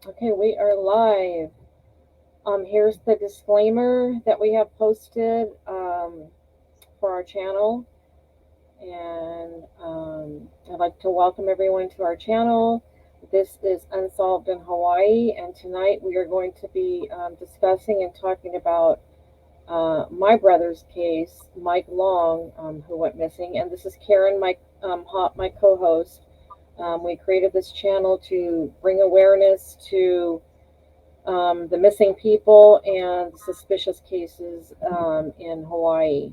Okay, we are live. Here's the disclaimer that we have posted for our channel. And I'd like to welcome everyone to our channel. This is Unsolved in Hawaii, and tonight we are going to be discussing and talking about my brother's case, Mike Long, who went missing. And this is Karen, my co-host. We created this channel to bring awareness to the missing people and suspicious cases in Hawaii.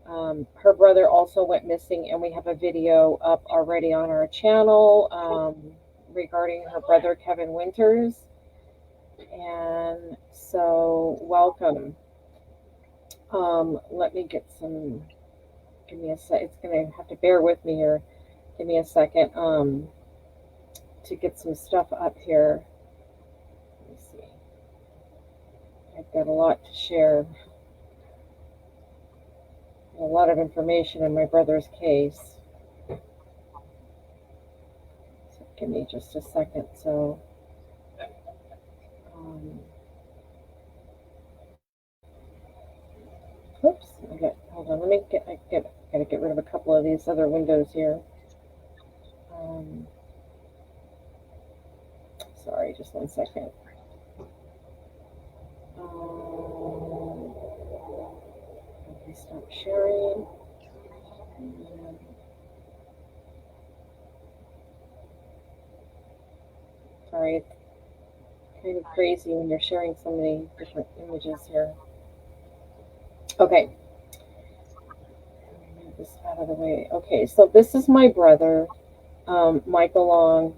Her brother also went missing, and we have a video up already on our channel regarding her brother, Kevin Winters. And so, welcome. Let me get some. Give me a sec. It's going to have to bear with me here. Give me a second to get some stuff up here. Let me see. I've got a lot to share. A lot of information in my brother's case. So give me just a second. So, um, oops. Hold on. Gotta get rid of a couple of these other windows here. Um, Sorry, just one second. Okay, stop sharing. And, sorry, it's kind of crazy when you're sharing so many different images here. Okay, move this out of the way. Okay, so this is my brother, Michael Long.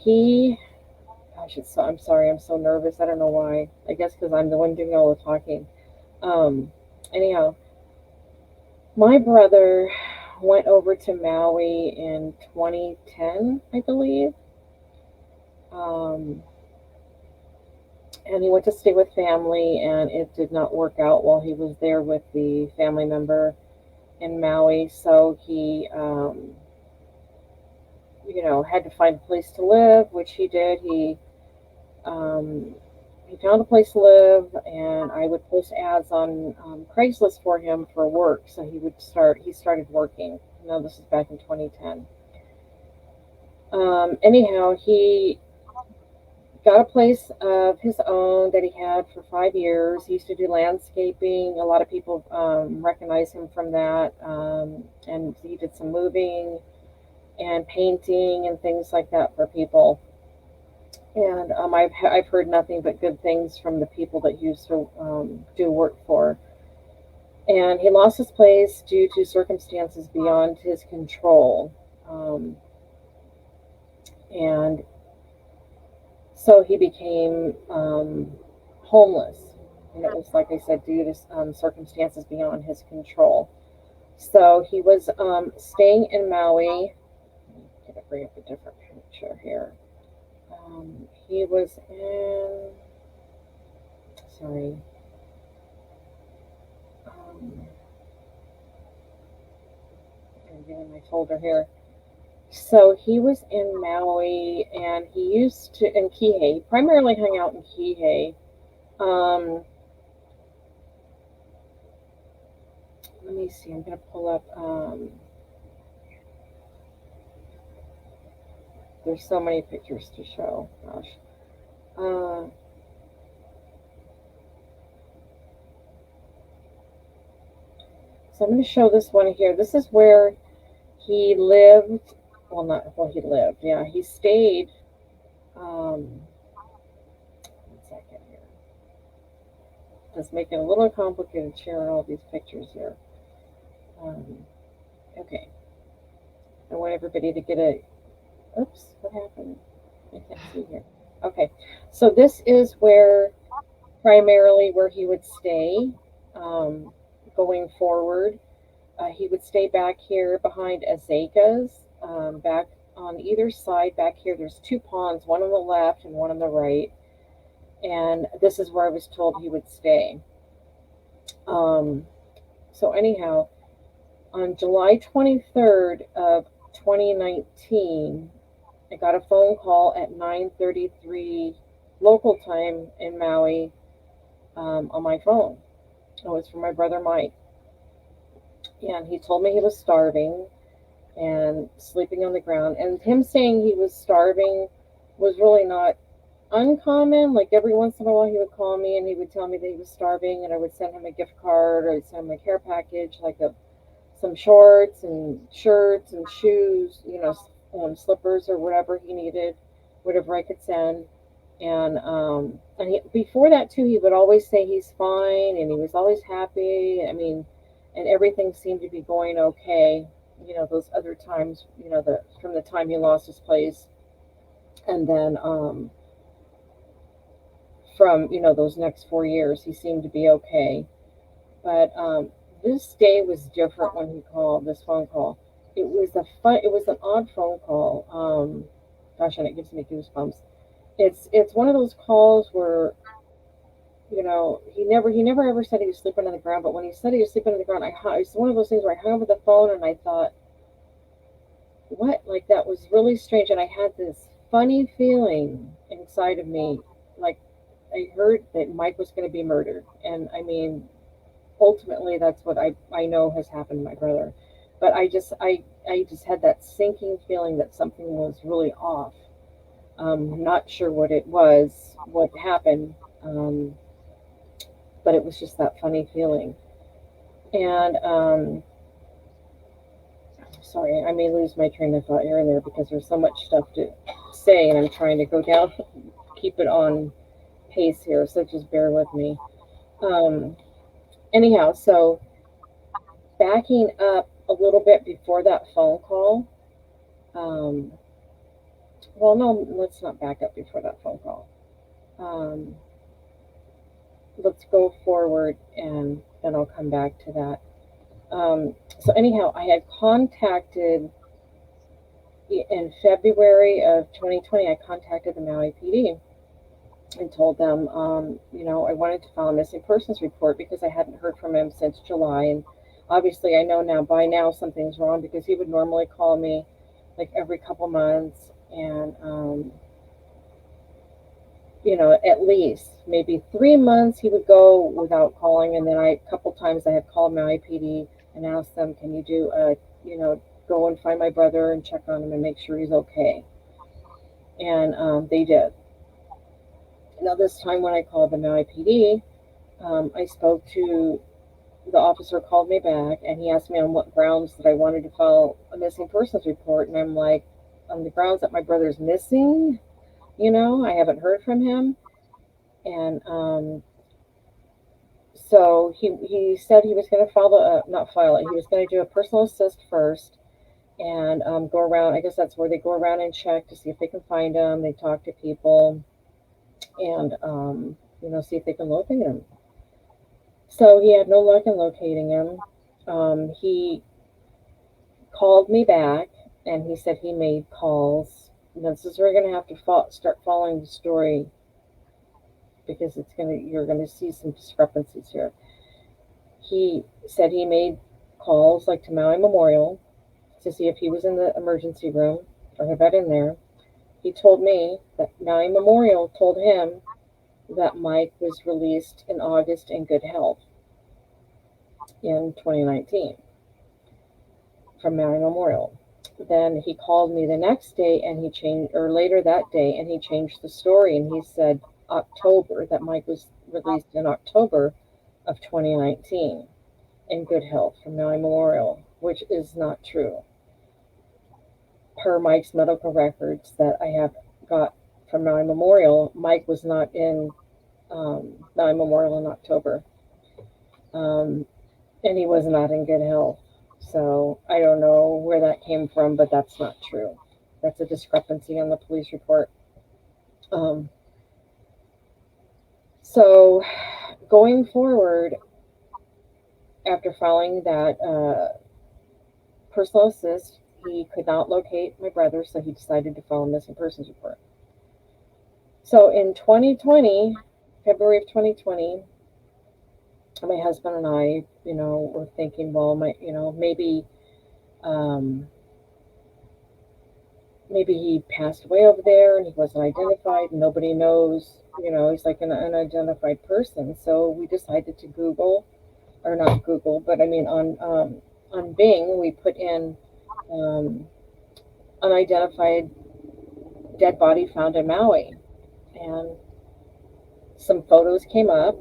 He, gosh, I'm sorry, I'm so nervous. I don't know why. I guess because I'm the one doing all the talking. Um, Anyhow, my brother went over to Maui in 2010, I believe. Um, and he went to stay with family, and it did not work out while he was there with the family member in Maui. So he, had to find a place to live, which he did. Um, he found a place to live, and I would post ads on Craigslist for him for work. So he started working. No, this is back in 2010. Anyhow, he got a place of his own that he had for 5 years. He used to do landscaping. A lot of people recognize him from that. And he did some moving and painting and things like that for people. And I've heard nothing but good things from the people that he used to do work for. And he lost his place due to circumstances beyond his control. Um, and so he became homeless. And it was, like I said, due to circumstances beyond his control. So he was staying in Maui. I'm going to bring up a different picture here. He was in, sorry, um, I'm getting my folder here. So he was in Maui, and he used to, in Kihei, primarily hung out in Kihei. Um, Let me see, I'm going to pull up, there's so many pictures to show, gosh. Uh, so I'm going to show this one here. This is where he lived. Well, not, well, he lived, yeah, he stayed, um, one second here. Just making it a little complicated sharing all these pictures here. Um, okay. I want everybody to get a. Oops, what happened? I can't see here. Okay. So this is where primarily where he would stay um, going forward. He would stay back here behind Azakas, back on either side. Back here, there's two ponds, one on the left and one on the right. And this is where I was told he would stay. Um, so anyhow, on July 23rd of 2019, I got a phone call at 9:33 local time in Maui, on my phone. It was from my brother Mike, and he told me he was starving and sleeping on the ground. And him saying he was starving was really not uncommon. Like every once in a while, he would call me and he would tell me that he was starving, and I would send him a gift card, or I'd send him a care package, like some shorts and shirts and shoes, slippers or whatever he needed, whatever I could send. And before that too, he would always say he's fine and he was always happy. I mean, and everything seemed to be going okay. Those other times, the from the time he lost his place, and then from those next 4 years, he seemed to be okay. But this day was different when he called this phone call. It was an odd phone call. Gosh, and it gives me goosebumps. It's one of those calls where he never ever said he was sleeping on the ground, but when he said he was sleeping on the ground, it's one of those things where I hung up the phone and I thought, what? Like that was really strange, and I had this funny feeling inside of me, like I heard that Mike was going to be murdered, and I mean, ultimately, that's what I know has happened to my brother, but I just had that sinking feeling that something was really off. Not sure what it was, what happened. But it was just that funny feeling. And sorry, I may lose my train of thought here and there because there's so much stuff to say, and I'm trying to go down, keep it on pace here. So just bear with me. Um, Anyhow, so backing up a little bit before that phone call. Um, well, no, let's not back up before that phone call. Um, let's go forward, and then I'll come back to that. So anyhow, I had contacted in February of 2020. I contacted the Maui PD and told them, I wanted to file a missing persons report because I hadn't heard from him since July, and obviously I know now by now something's wrong because he would normally call me like every couple months, and at least maybe 3 months he would go without calling, and then a couple times I had called Maui PD and asked them, can you do go and find my brother and check on him and make sure he's okay, and they did. Now this time when I called the Maui PD, I spoke to the officer, called me back, and he asked me on what grounds that I wanted to file a missing persons report, and I'm like, on the grounds that my brother's missing. I haven't heard from him, and so he said he was going to file not file it. He was going to do a personal assist first, and go around. I guess that's where they go around and check to see if they can find him. They talk to people, and see if they can locate him. So he had no luck in locating him. He called me back, and he said he made calls. And this is where we're going to have to start following the story because you're gonna see some discrepancies here. He said he made calls like to Maui Memorial to see if he was in the emergency room or had been in there. He told me that Maui Memorial told him that Mike was released in August in good health in 2019 from Maui Memorial. Then he called me the next day and he changed, or later that day, and he changed the story, and he said October, that Mike was released in October of 2019 in good health from Maui Memorial, which is not true. Per Mike's medical records that I have got from Maui Memorial, Mike was not in Maui Memorial in October, um, and he was not in good health. So I don't know where that came from, but that's not true. That's a discrepancy on the police report. Um, so going forward, after filing that personal assist, he could not locate my brother, so he decided to file a missing persons report. So in 2020, February of 2020, my husband and I, were thinking, well, maybe maybe he passed away over there and he wasn't identified and nobody knows, he's like an unidentified person. So we decided to Google, or not Google, but I mean on Bing, we put in um, unidentified dead body found in Maui, and some photos came up,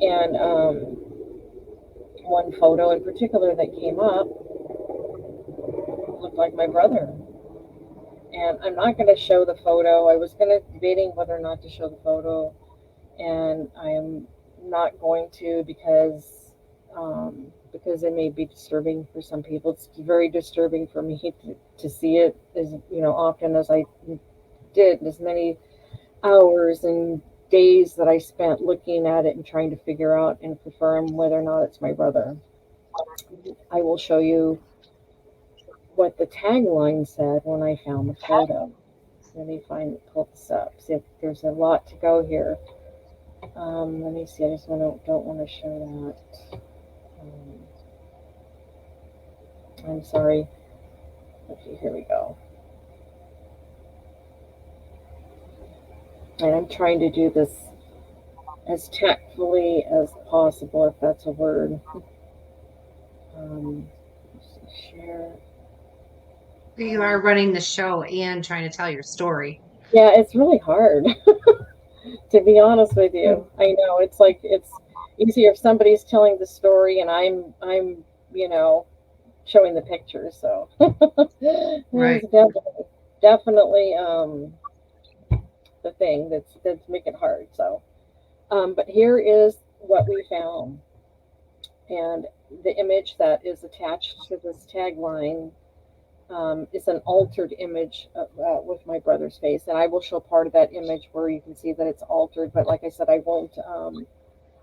and one photo in particular that came up looked like my brother. And I'm not going to show the photo. I was going to debating whether or not to show the photo, and I'm not going to because it may be disturbing for some people. It's very disturbing for me to see it as often as I did, as many hours and days that I spent looking at it and trying to figure out and confirm whether or not it's my brother. I will show you what the tagline said when I found the photo. Let me pull this up. See, if there's a lot to go here. Let me see. I just don't want to show that. I'm sorry. Okay, here we go. And I'm trying to do this as tactfully as possible, if that's a word. Share. You are running the show and trying to tell your story. Yeah, it's really hard, to be honest with you. I know it's like it's easier if somebody's telling the story and I'm showing the pictures. So Right. it's definitely the thing that's making it hard. So, but here is what we found, and the image that is attached to this tagline is an altered image with my brother's face, and I will show part of that image where you can see that it's altered. But like I said, I won't.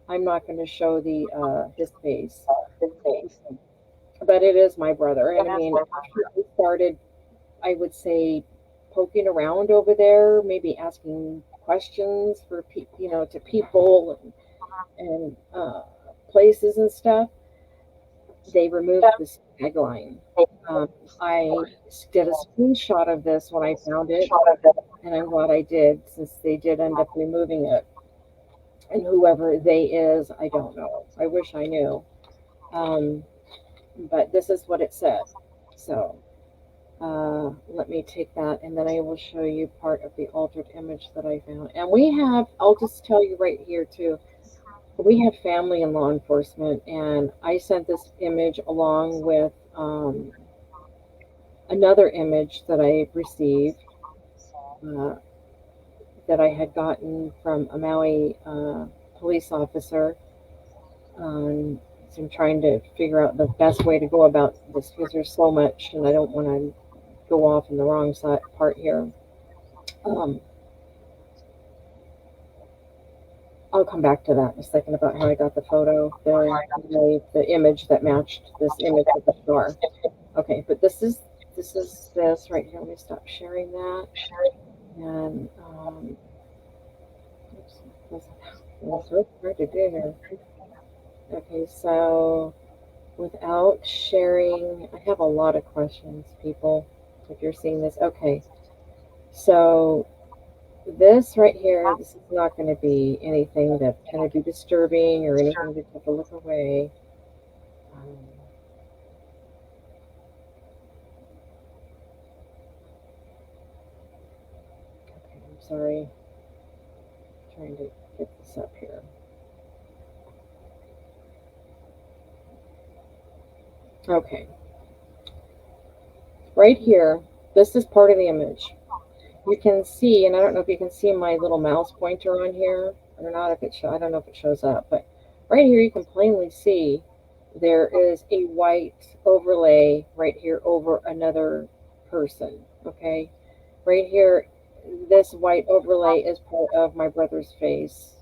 I'm not going to show the his face, but it is my brother. And I mean, after we started, I would say, poking around over there, maybe asking questions for to people and places and stuff. They removed this tagline. Um, I did a screenshot of this when I found it, and I'm glad I did, since they did end up removing it. And whoever they is, I don't know. I wish I knew. Um, but this is what it said. So let me take that, and then I will show you part of the altered image that I found. And I'll just tell you right here too, we have family in law enforcement, and I sent this image along with another image that I received uh, that I had gotten from a Maui police officer. So I'm trying to figure out the best way to go about this because there's so much, and I don't want to go off in the wrong part here. Um, I'll come back to that in a second about how I got the photo, the image that matched this image of the star. Okay, but this right here. Let me stop sharing that. And oops, that's really hard to do here. Okay, so without sharing, I have a lot of questions, people. If you're seeing this, okay. So this right here, this is not going to be anything that's going to be disturbing or anything to take a look away. Um, okay, I'm sorry. I'm trying to get this up here. Okay, right here, this is part of the image. You can see, and I don't know if you can see my little mouse pointer on here or not. If I don't know if it shows up, but right here you can plainly see there is a white overlay right here over another person. Okay, right here, this white overlay is part of my brother's face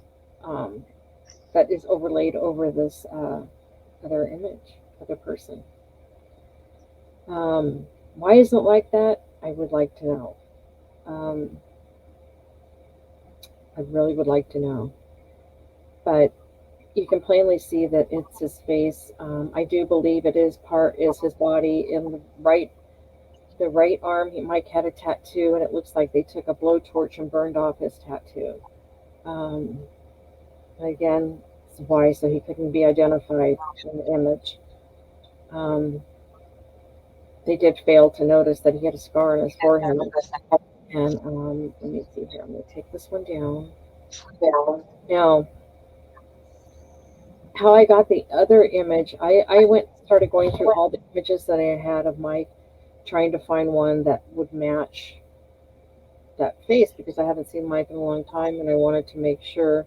um, that is overlaid over this other image, other person. Why is it like that? I would like to know. Um, I really would like to know. But you can plainly see that it's his face. I do believe it is his body in the right the right arm, Mike had a tattoo, and it looks like they took a blowtorch and burned off his tattoo. Um, again, it's why, so he couldn't be identified in the image. Um, they did fail to notice that he had a scar on his forehead. And let me see here. I'm going to take this one down. Now, how I got the other image, I started going through all the images that I had of Mike, trying to find one that would match that face because I haven't seen Mike in a long time, and I wanted to make sure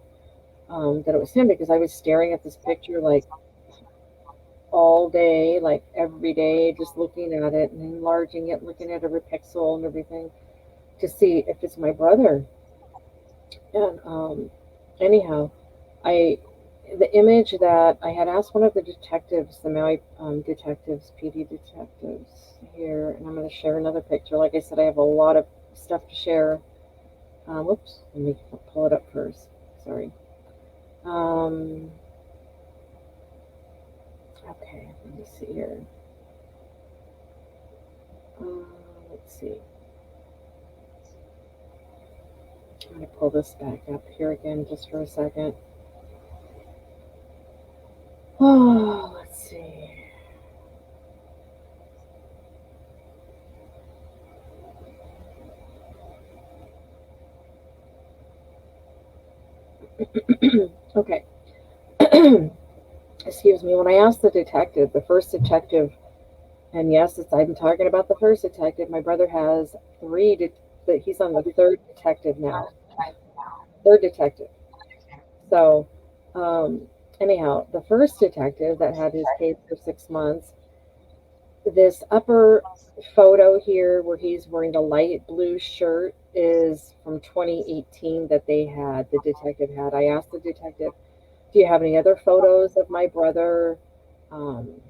that it was him because I was staring at this picture like all day, like every day, just looking at it and enlarging it, looking at every pixel and everything to see if it's my brother. And anyhow, I the image that I had asked one of the detectives, the Maui detectives, PD detectives here, and I'm going to share another picture. Like I said, I have a lot of stuff to share. Whoops, let me pull it up first. Sorry. Um, okay, let me see here. Let's see. I'm going to pull this back up here again just for a second. Oh, let's see. Okay. Excuse me. When I asked the detective, the first detective, and yes, I'm talking about the first detective. My brother has three. He's on the third detective now. Third detective. So, um, anyhow, the first detective that had his case for 6 months, this upper photo here where he's wearing the light blue shirt is from 2018 that the detective had. I asked the detective, do you have any other photos of my brother? Um,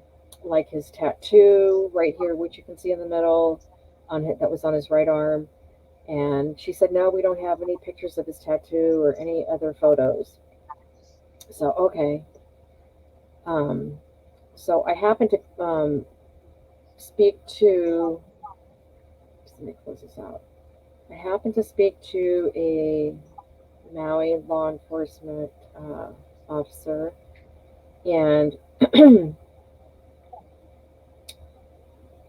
like his tattoo right here, which you can see in the middle, that was on his right arm. And she said, no, we don't have any pictures of his tattoo or any other photos. So, okay. Um, so I happened to speak to, let me close this out. I happened to speak to a Maui law enforcement officer, and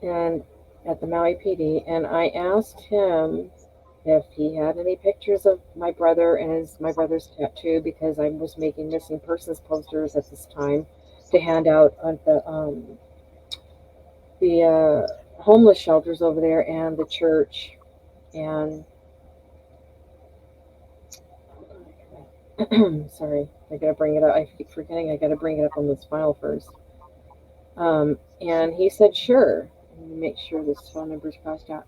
and at the Maui PD, and I asked him if he had any pictures of my brother and my brother's tattoo because I was making missing persons posters at this time to hand out at the homeless shelters over there and the church. And sorry, I gotta bring it up. I keep forgetting I gotta bring it up on this file first. And he said sure. Let me make sure this phone number's crossed out.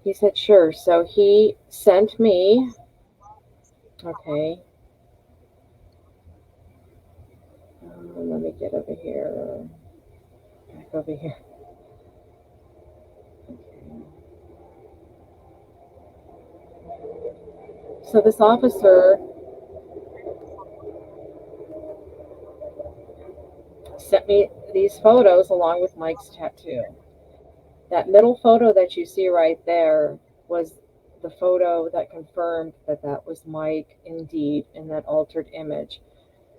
He said sure. So he sent me. Okay. Let me get over here. Back over here. Okay. So this officer sent me these photos along with Mike's tattoo. That middle photo that you see right there was the photo that confirmed that that was Mike indeed in that altered image.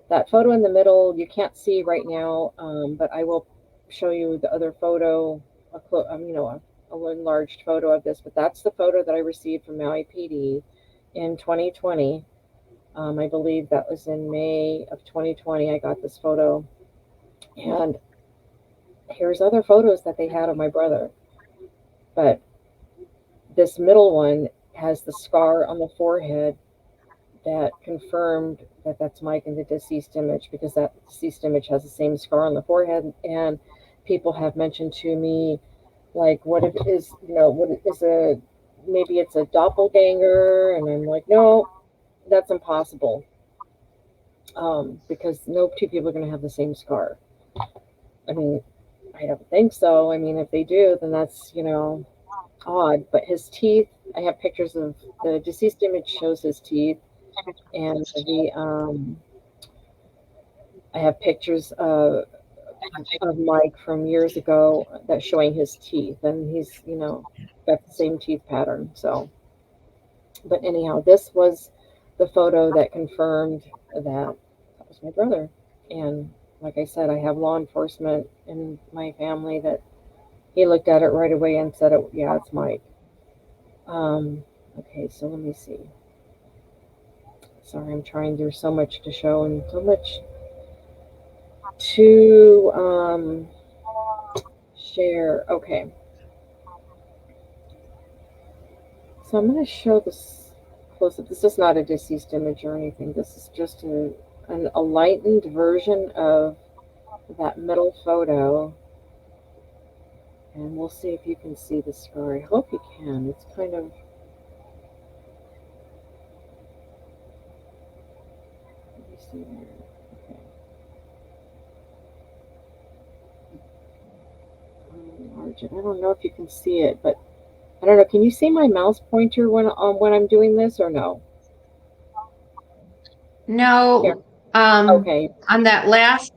That photo in the middle you can't see right now, but I will show you the other photo, a enlarged photo of this. But that's the photo that I received from Maui PD in 2020. I believe that was in May of 2020. I got this photo, and here's other photos that they had of my brother. But this middle one has the scar on the forehead that confirmed that that's Mike in the deceased image because that deceased image has the same scar on the forehead. And people have mentioned to me, like, what if it is, what is maybe it's a doppelganger? And I'm like, no, that's impossible. Because no two people are going to have the same scar. I mean, I don't think so. I mean, if they do, then that's, odd. But his teeth, I have pictures of the deceased image shows his teeth, and I have pictures of of Mike from years ago that's showing his teeth, and he's, got the same teeth pattern. So, but anyhow, this was the photo that confirmed that was my brother. And like I said, I have law enforcement in my family that he looked at it right away and said, yeah, it's Mike. Okay, so let me see. Sorry, I'm trying. There's so much to show and so much to share. Okay, so I'm going to show this close up. This is not a deceased image or anything. This is just a lightened version of that middle photo. And we'll see if you can see the scar. I hope you can. It's kind of. Let me see there. Okay. Enlarge it. I don't know if you can see it, but I don't know. Can you see my mouse pointer when I'm doing this or no? Here. No, Okay. on that last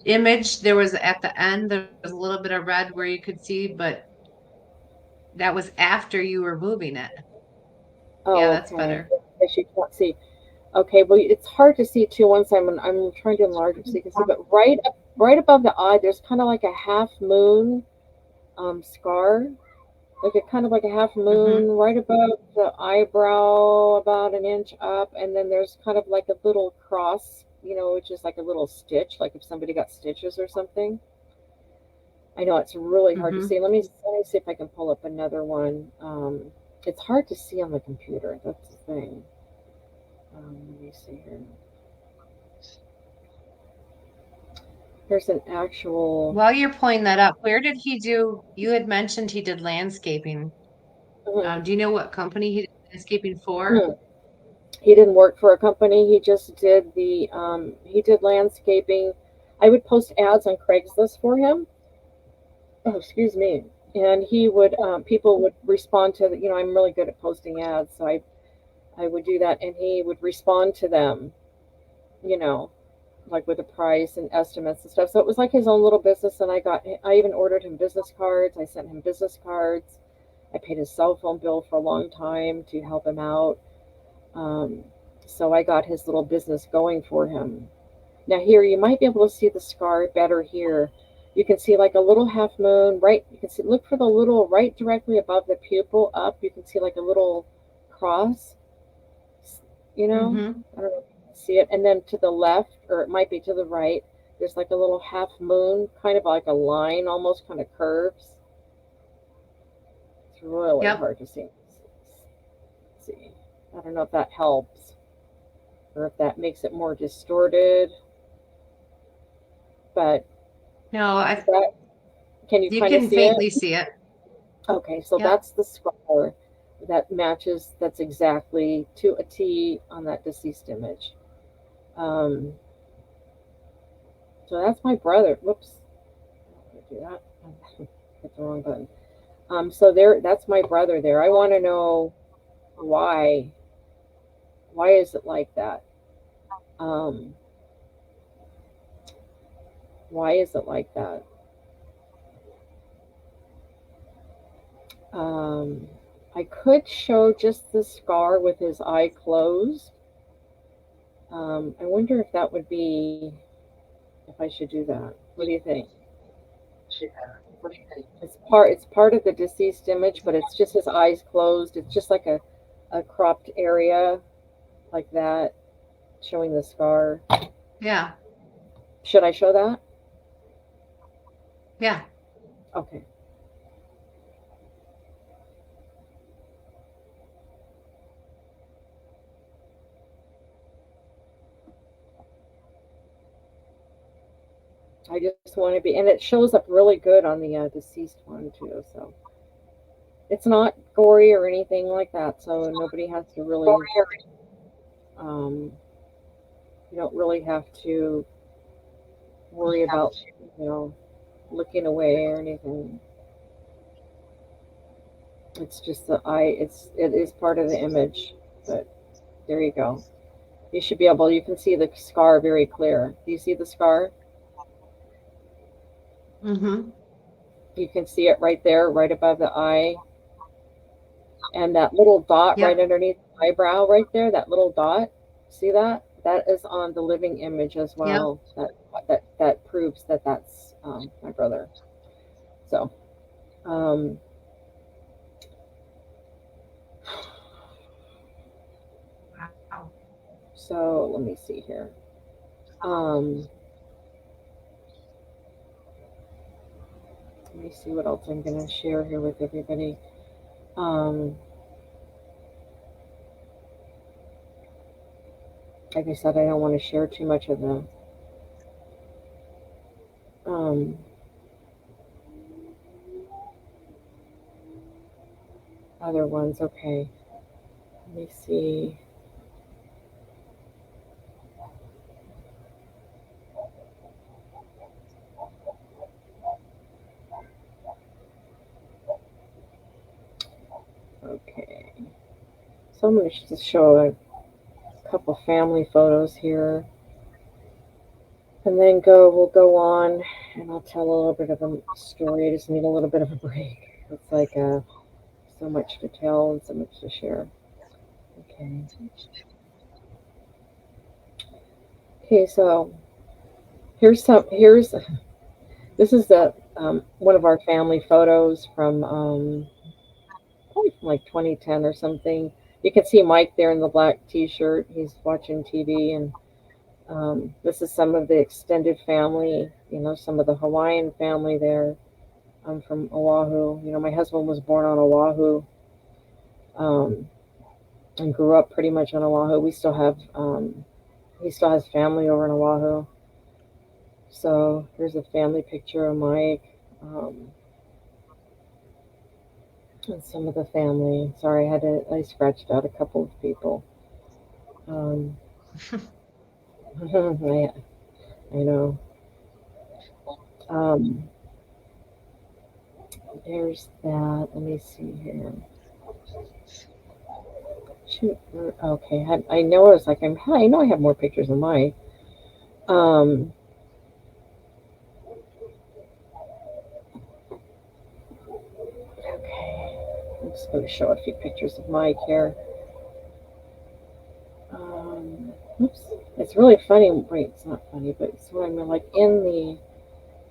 image, there was at the end, there was a little bit of red where you could see, but that was after you were moving it. Yeah, Oh, that's okay. better. Guess you can't see. Okay. Well, it's hard to see too. Once I'm trying to enlarge it so you can see. But right above the eye, there's kind of like a half moon scar, like a kind of like a half Hmm. moon right above the eyebrow, about an inch up, and then there's kind of like a little cross, which is like a little stitch, like if somebody got stitches or something. I know it's really hard to Hmm. see. Let me see if I can pull up another one. It's hard to see on the computer. That's the thing. Let me see here. Here's an actual. While you're pulling that up, where did he do? You had mentioned he did landscaping. Mhm, Do you know what company he did landscaping for? mhm. He didn't work for a company. He just did he did landscaping. I would post ads on Craigslist for him. Oh, excuse me. And he would, people would respond to, I'm really good at posting ads, so I would do that, and he would respond to them, you know, like with a price and estimates and stuff. So it was like his own little business, and I even ordered him business cards. I sent him business cards. I paid his cell phone bill for a long time to help him out. Um, so I got his little business going for him. Now here you might be able to see the scar better here. You can see like a little half moon, right? You can see, look for the little right directly above the pupil up. You can see like a little cross, you know? Hmm. I don't know if you can see it. And then to the left, or it might be to the right, there's like a little half moon, kind of like a line, almost kind of curves. It's really Yep. hard to see. See. I don't know if that helps or if that makes it more distorted, but No, I that, can you you kind of can see it? faintly see it. Okay, so Yep. that's the scar that matches, that's exactly to a T on that deceased image. Um, so that's my brother. Whoops, I don't want to do that. Hit the wrong button. So that's my brother there. I want to know why. Why is it like that? Um, why is it like that? Um, I could show just the scar with his eye closed. I wonder if that would be, if I should do that. What do you think? It's part of the deceased image, but it's just his eyes closed. It's just like a cropped area like that, showing the scar. Yeah. Should I show that? Yeah. Okay. I just want to be, and it shows up really good on the deceased one too. So it's not gory or anything like that. So nobody has to really, um, you don't really have to worry about, you know, looking away or anything. It's just the eye. It is part of the image, but there you go. You should be able. You can see the scar very clear. Do you see the scar? Mm-hmm. You can see it right there, right above the eye. And that little dot right Yep. underneath the eyebrow right there, that little dot, see that? That is on the living image as Yep. well. That proves that that's my brother. So, um, Wow. so let me see here. Um, Let me see what else I'm going to share here with everybody. Um, like I said, I don't want to share too much of the um, other ones. Okay, let me see. Okay, so I'm going to just show a couple family photos here, and then we'll go on, and I'll tell a little bit of a story. I just need a little bit of a break. It's like so much to tell and so much to share. Okay. Okay, so here's this is the one of our family photos from probably from like 2010 or something. You can see Mike there in the black T-shirt. He's watching TV, and this is some of the extended family. You know, some of the Hawaiian family there. I'm from Oahu. You know, my husband was born on Oahu, um, and grew up pretty much on Oahu. He still has family over in Oahu. So here's a family picture of Mike. And some of the family. Sorry, I scratched out a couple of people. Um, I know. Um, there's that. Let me see here. Shoot. Okay. I know I was like, I know I have more pictures of Mike. Um, okay. I'm just going to show a few pictures of Mike here. Oops. It's really funny. Wait, it's not funny, but it's when I'm like in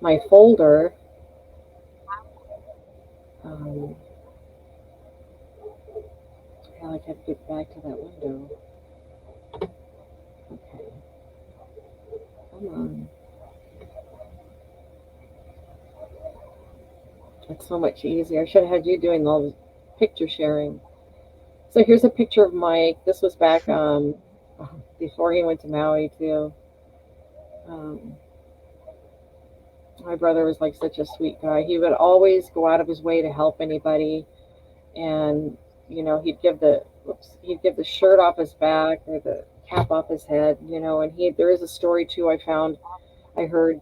my folder. Um, I like have to get back to that window. Okay. Come on. It's so much easier. I should have had you doing all the picture sharing. So here's a picture of Mike. This was back before he went to Maui too. Um, my brother was like such a sweet guy. He would always go out of his way to help anybody, and you know he'd give the shirt off his back or the cap off his head. You know, and there is a story too. I heard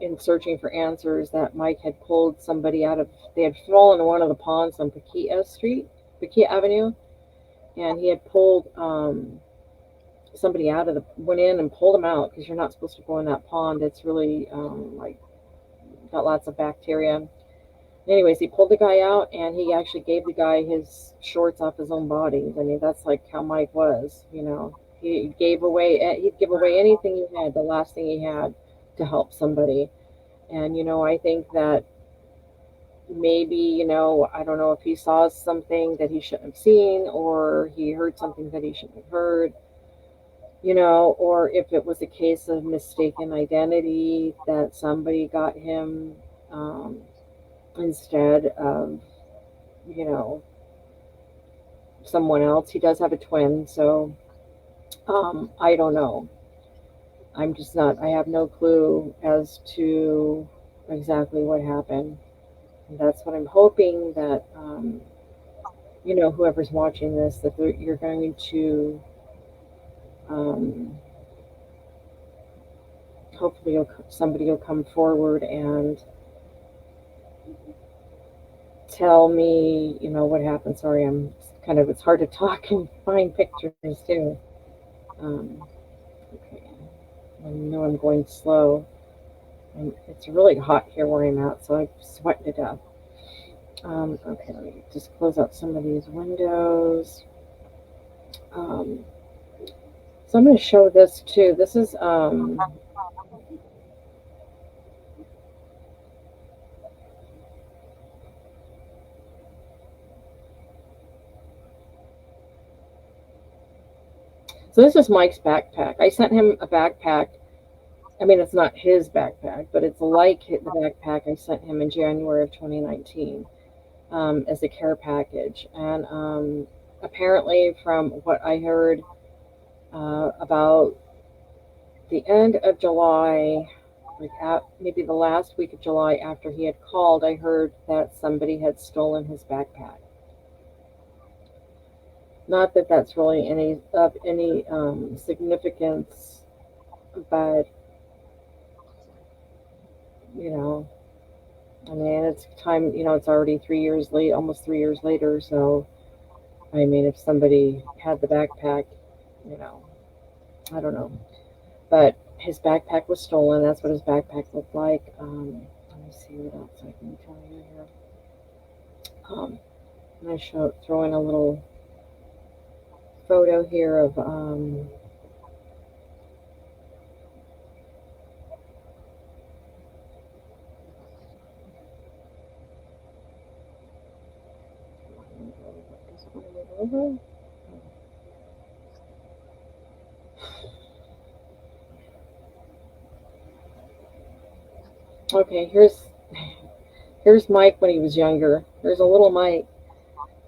in searching for answers that Mike had pulled somebody out of they had fallen in one of the ponds on Pakia Avenue, and he had pulled somebody out of the went in and pulled them out because you're not supposed to go in that pond. It's really like got lots of bacteria. Anyways, he pulled the guy out and he actually gave the guy his shorts off his own body. I mean, that's like how Mike was. You know, he'd give away anything he had, the last thing he had, to help somebody. And you know, I think that maybe, you know, I don't know if he saw something that he shouldn't have seen or he heard something that he shouldn't have heard, you know, or if it was a case of mistaken identity that somebody got him um, instead of, you know, someone else. He does have a twin, so I don't know. I'm just not, I have no clue as to exactly what happened. And that's what I'm hoping that you know, whoever's watching this, that you're going to um, hopefully somebody will come forward and tell me, you know, what happened. Sorry, it's hard to talk and find pictures too. Um, okay, I know I'm going slow. And it's really hot here where I'm at, so I'm sweating to death. Okay, let me just close out some of these windows. Um, so I'm going to show this too. This is so this is Mike's backpack. I sent him a backpack. I mean, it's not his backpack, but it's like the backpack I sent him in January of 2019 as a care package. And apparently, from what I heard about the end of July, like at maybe the last week of July after he had called, I heard that somebody had stolen his backpack. Not that that's really any of any significance, but you know, I mean, it's time. It's already 3 years late, almost 3 years later. So, I mean, if somebody had the backpack, you know, I don't know. But his backpack was stolen. That's what his backpack looked like. Let me see what else I can tell you here. I'm going to throw in a little photo here of okay, here's Mike when he was younger. There's a little Mike.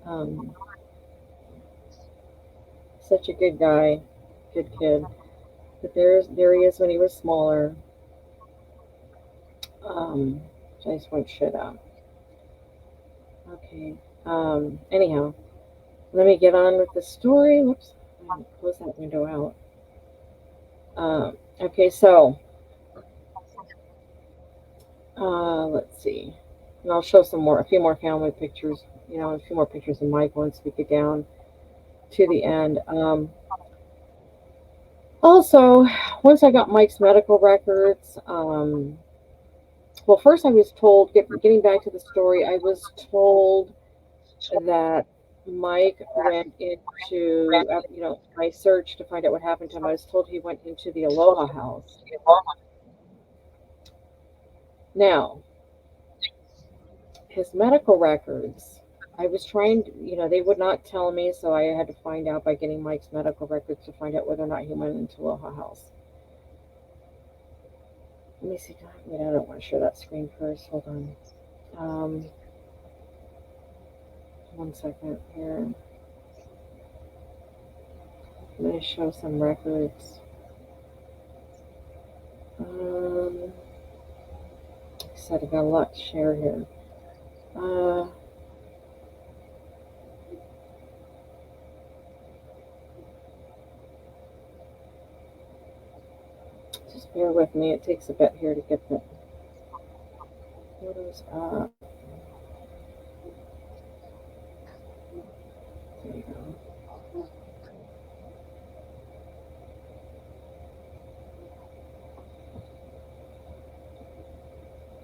Um, Such a good guy, good kid. But there he is when he was smaller. Um, I just went shit out. Okay. Anyhow, let me get on with the story. Whoops, I didn't close that window out. Okay, so let's see. And I'll show a few more family pictures. A few more pictures of Mike once we get down to the end. Also, once I got Mike's medical records, well, first I was told, getting back to the story, I was told that Mike went into, my search to find out what happened to him. I was told he went into the Aloha House. Now, his medical records, I was trying to, they would not tell me, so I had to find out by getting Mike's medical records to find out whether or not he went into Aloha House. Let me see. Wait, I don't want to share that screen first. Hold on. Um, 1 second here. I'm going to show some records. Like I said, I got a lot to share here. Uh, just bear with me. It takes a bit here to get the photos up. There you go.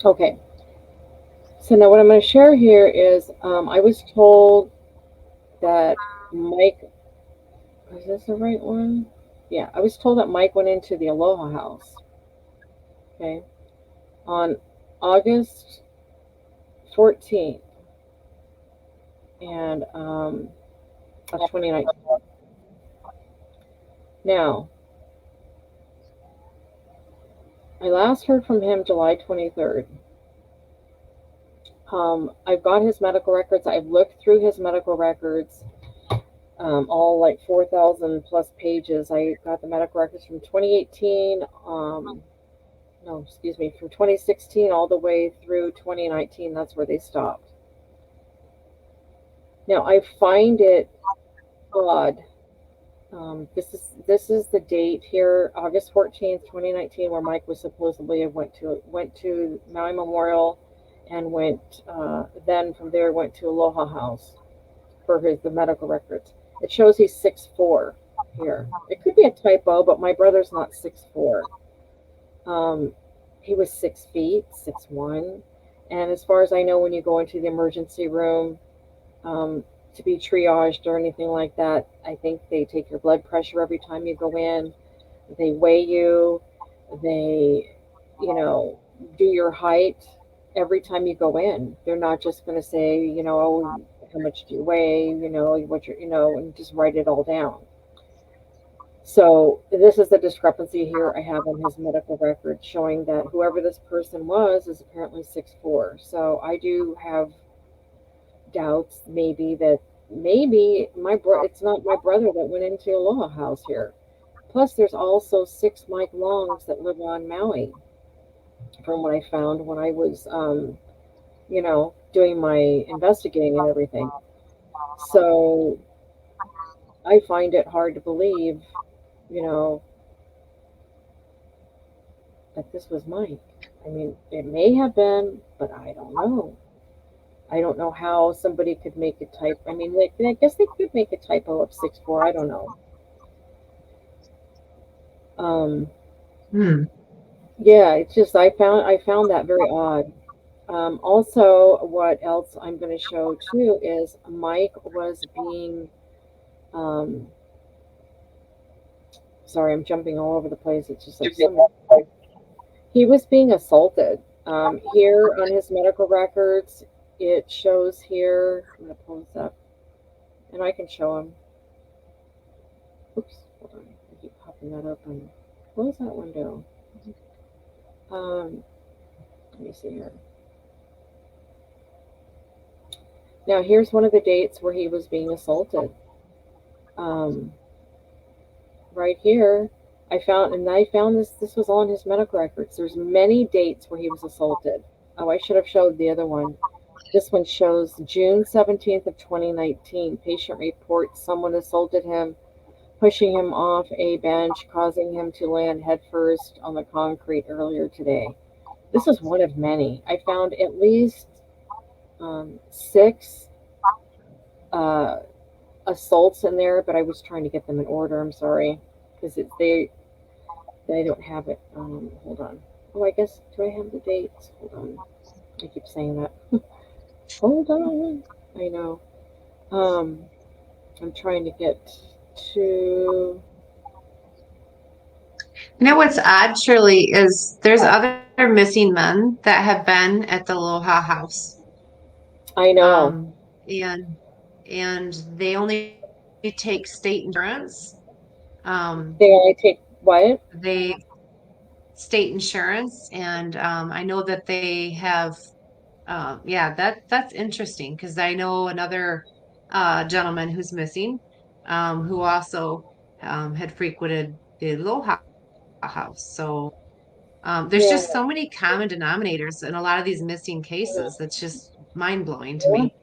Okay. So now what I'm going to share here is I was told that Mike, is this the right one? Yeah, I was told that Mike went into the Aloha House. Okay. On August 14th and of 2019. Now, I last heard from him July 23rd. I've got his medical records. I've looked through his medical records, all like 4,000 plus pages. I got the medical records from 2018. No, excuse me, from 2016 all the way through 2019. That's where they stopped. Now I find it odd. This is the date here, August 14th, 2019, where Mike was supposedly went to Maui Memorial, and then from there went to Aloha House for the medical records. It shows he's 6'4" here. It could be a typo, but my brother's not 6'4". Um, He was 6 feet, 6'1". And as far as I know, when you go into the emergency room, to be triaged or anything like that, I think they take your blood pressure every time you go in. They weigh you. They, you know, do your height every time you go in. They're not just going to say, oh, how much do you weigh, what you're, and just write it all down. So this is the discrepancy here I have on his medical record showing that whoever this person was is apparently 6'4". So I do have doubts maybe it's not my brother that went into Aloha House here. Plus, there's also six Mike Longs that live on Maui, from what I found when I was, doing my investigating and everything. So I find it hard to believe, you know, that this was Mike. I mean, it may have been, but I don't know. I don't know how somebody could make a type. I mean, like, I guess they could make a typo of 6'4". I don't know. Um, Hmm. yeah, it's just I found that very odd. Also, what else I'm going to show too is Mike was being. Um, sorry, I'm jumping all over the place. It's just like so much. He was being assaulted. Here on his medical records, it shows here. I'm going to pull this up, and I can show him. Oops, hold on. I keep popping that open. Close that window. Let me see here. Now, here's one of the dates where he was being assaulted. Um, right here, I found this. This was on his medical records. There's many dates where he was assaulted. Oh, I should have showed the other one. This one shows June 17th of 2019. Patient reports someone assaulted him, pushing him off a bench, causing him to land headfirst on the concrete earlier today. This is one of many. I found at least six uh, assaults in there, but I was trying to get them in order. I'm sorry, because they don't have it. Hold on. Oh, I guess do I have the dates? Hold on. I keep saying that. Hold on. I know. Um, I'm trying to get to. You know what's odd, Shirley, is there's other missing men that have been at the Aloha House. I know. Um, and they only take state insurance. Um, They only take what? they state insurance, and I know that they have. Yeah, that's interesting because I know another gentleman who's missing, who also had frequented the Aloha House. So there's Yeah. just so many common denominators in a lot of these missing cases. That's just mind blowing to Yeah. me.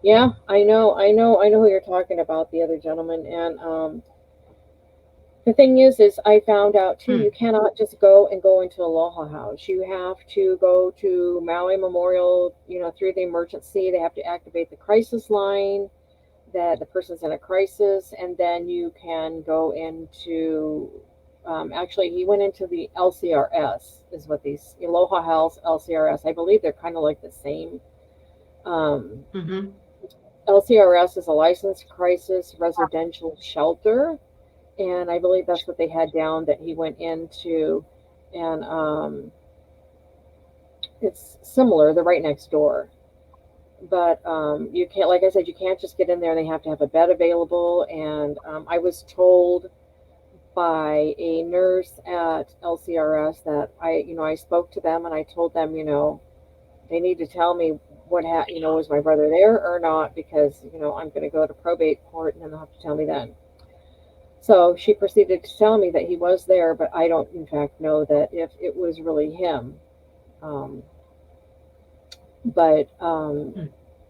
Yeah. I know. I know who you're talking about. The other gentleman, and the thing is I found out too, Hmm. you cannot just go into Aloha House. You have to go to Maui Memorial, through the emergency. They have to activate the crisis line that the person's in a crisis, and then you can go into, actually, he went into the LCRS, is what these Aloha House LCRS, I believe they're kind of like the same. Um, Mm-hmm. LCRS is a licensed crisis residential shelter, and I believe that's what they had down that he went into, and it's similar. They're right next door, but you can't, like I said, you can't just get in there. They have to have a bed available, and I was told by a nurse at LCRS that I spoke to them and I told them, they need to tell me was my brother there or not, because I'm going to go to probate court and then they'll have to tell me then. So she proceeded to tell me that he was there, but I don't, in fact, know that if it was really him. Um, but I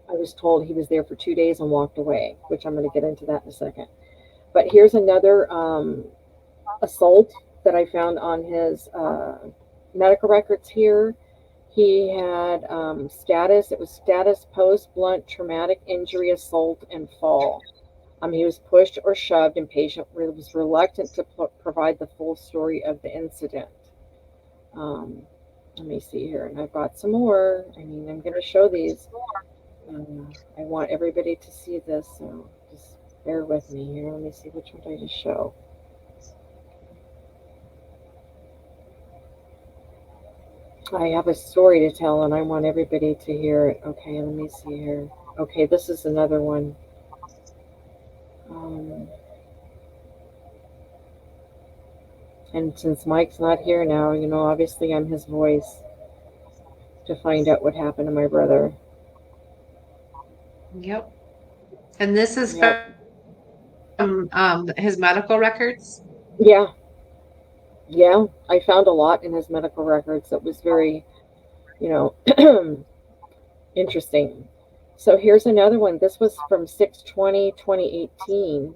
was told he was there for 2 days and walked away, which I'm going to get into that in a second. But here's another assault that I found on his medical records here. He had status, it was status post blunt traumatic injury, assault, and fall. He was pushed or shoved, and patient was reluctant to provide the full story of the incident. Um, Let me see here, and I've got some more. I mean, I'm going to show these. I want everybody to see this, so just bear with me here. Let me see which one did I just show. I have a story to tell, and I want everybody to hear it. Okay, let me see here. Okay, this is another one. Um, and since Mike's not here now, obviously I'm his voice to find out what happened to my brother. Yep. And this is Yep. from his medical records. Yeah, yeah. I found a lot in his medical records that was very, you know, interesting. So here's another one. This was from 6/20/2018.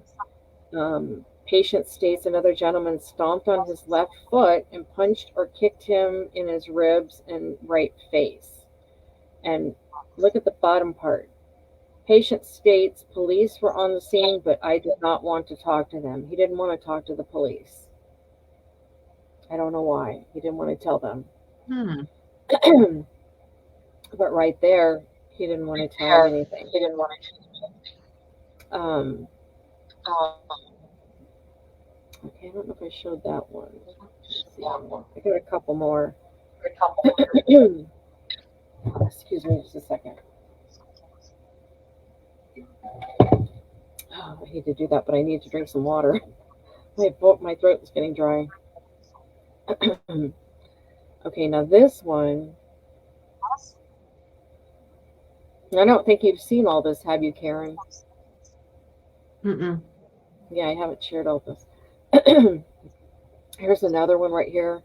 Patient states another gentleman stomped on his left foot and punched or kicked him in his ribs and right face. And look at the bottom part. Patient states police were on the scene, but I did not want to talk to them. He didn't want to talk to the police. I don't know why. He didn't want to tell them. Hmm. But right there, he didn't want to tell them anything. Um, okay, I don't know if I showed that one. Let's see. I got a couple more. Excuse me just a second. Oh, I hate to do that, but I need to drink some water. My throat is getting dry. Okay, now this one, I don't think you've seen all this, have you, Karen? Mm-mm. Yeah, I haven't shared all this. Here's another one right here.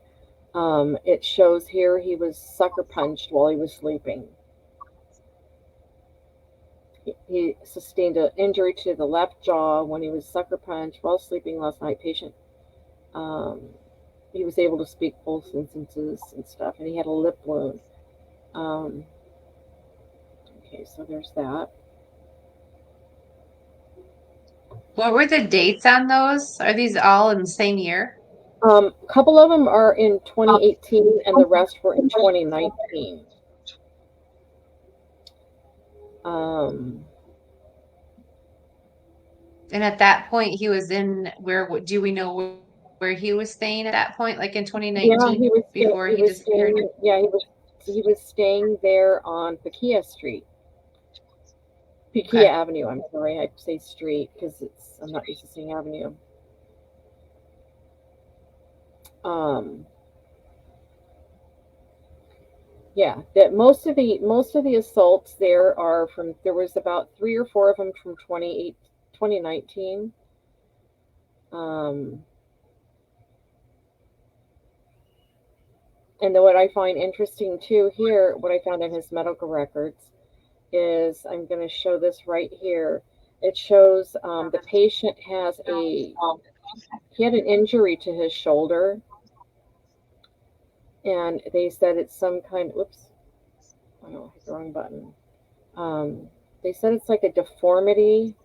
It shows here he was sucker punched while he was sleeping. He sustained an injury to the left jaw when he was sucker punched while sleeping last night. Patient, um, he was able to speak full sentences and stuff, and he had a lip wound. Um, okay, so there's that. What were the dates on those? Are these all in the same year? A couple of them are in 2018, and the rest were in 2019. Um, And at that point, he was in where, do we know where he was staying at that point, like in yeah, 2019 before he he was disappeared? staying. Yeah, he was staying there on Pakia Street, Pakia Okay. Avenue. I'm sorry, I say street because I'm not used to saying avenue. Um, yeah, that most of the assaults there are from. There was about three or four of them from 2019. Um, and then what I find interesting too here, what I found in his medical records is I'm going to show this right here. It shows the patient he had an injury to his shoulder, and they said it's some kind. Whoops, oh, I hit the wrong button. Um, they said it's like a deformity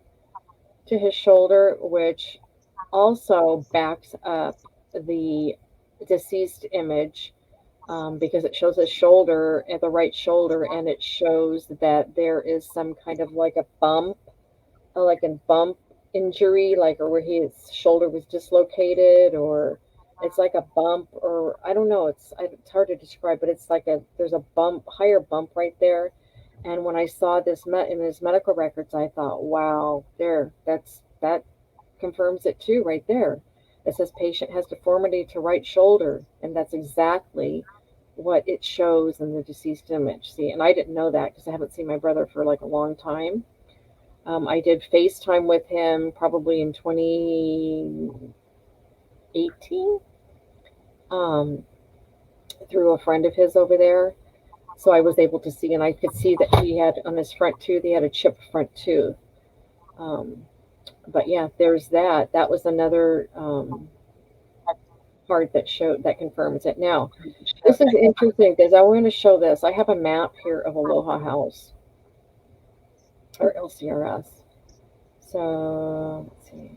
to his shoulder, which also backs up the deceased image because it shows his shoulder at the right shoulder, and it shows that there is some kind of like a bump injury, like or where his shoulder was dislocated, or it's like a bump, or I don't know. It's hard to describe, but it's like there's a higher bump right there. And when I saw this in his medical records, I thought, wow, that confirms it too, right there. It says patient has deformity to right shoulder, and that's exactly what it shows in the deceased image. See, and I didn't know that because I haven't seen my brother for like a long time. I did FaceTime with him probably in 2018 um, through a friend of his over there. So I was able to see, and I could see that he had on his front tooth, he had a chipped front tooth. Um, but yeah, there's that. That was another part that confirms it. Now, this is interesting because I want to show this. I have a map here of Aloha House or LCRS. So let's see.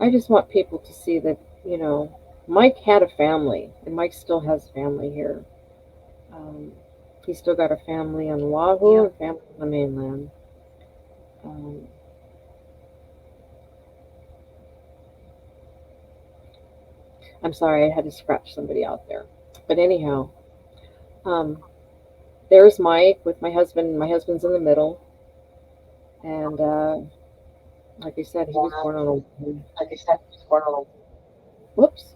I just want people to see that, you know, Mike had a family, and Mike still has family here. Um, he's still got a family on Oahu Yep. and family on the mainland. Um, I'm sorry, I had to scratch somebody out there. But anyhow, um, there's Mike with my husband. My husband's in the middle, and like I said, he was born on a whoops,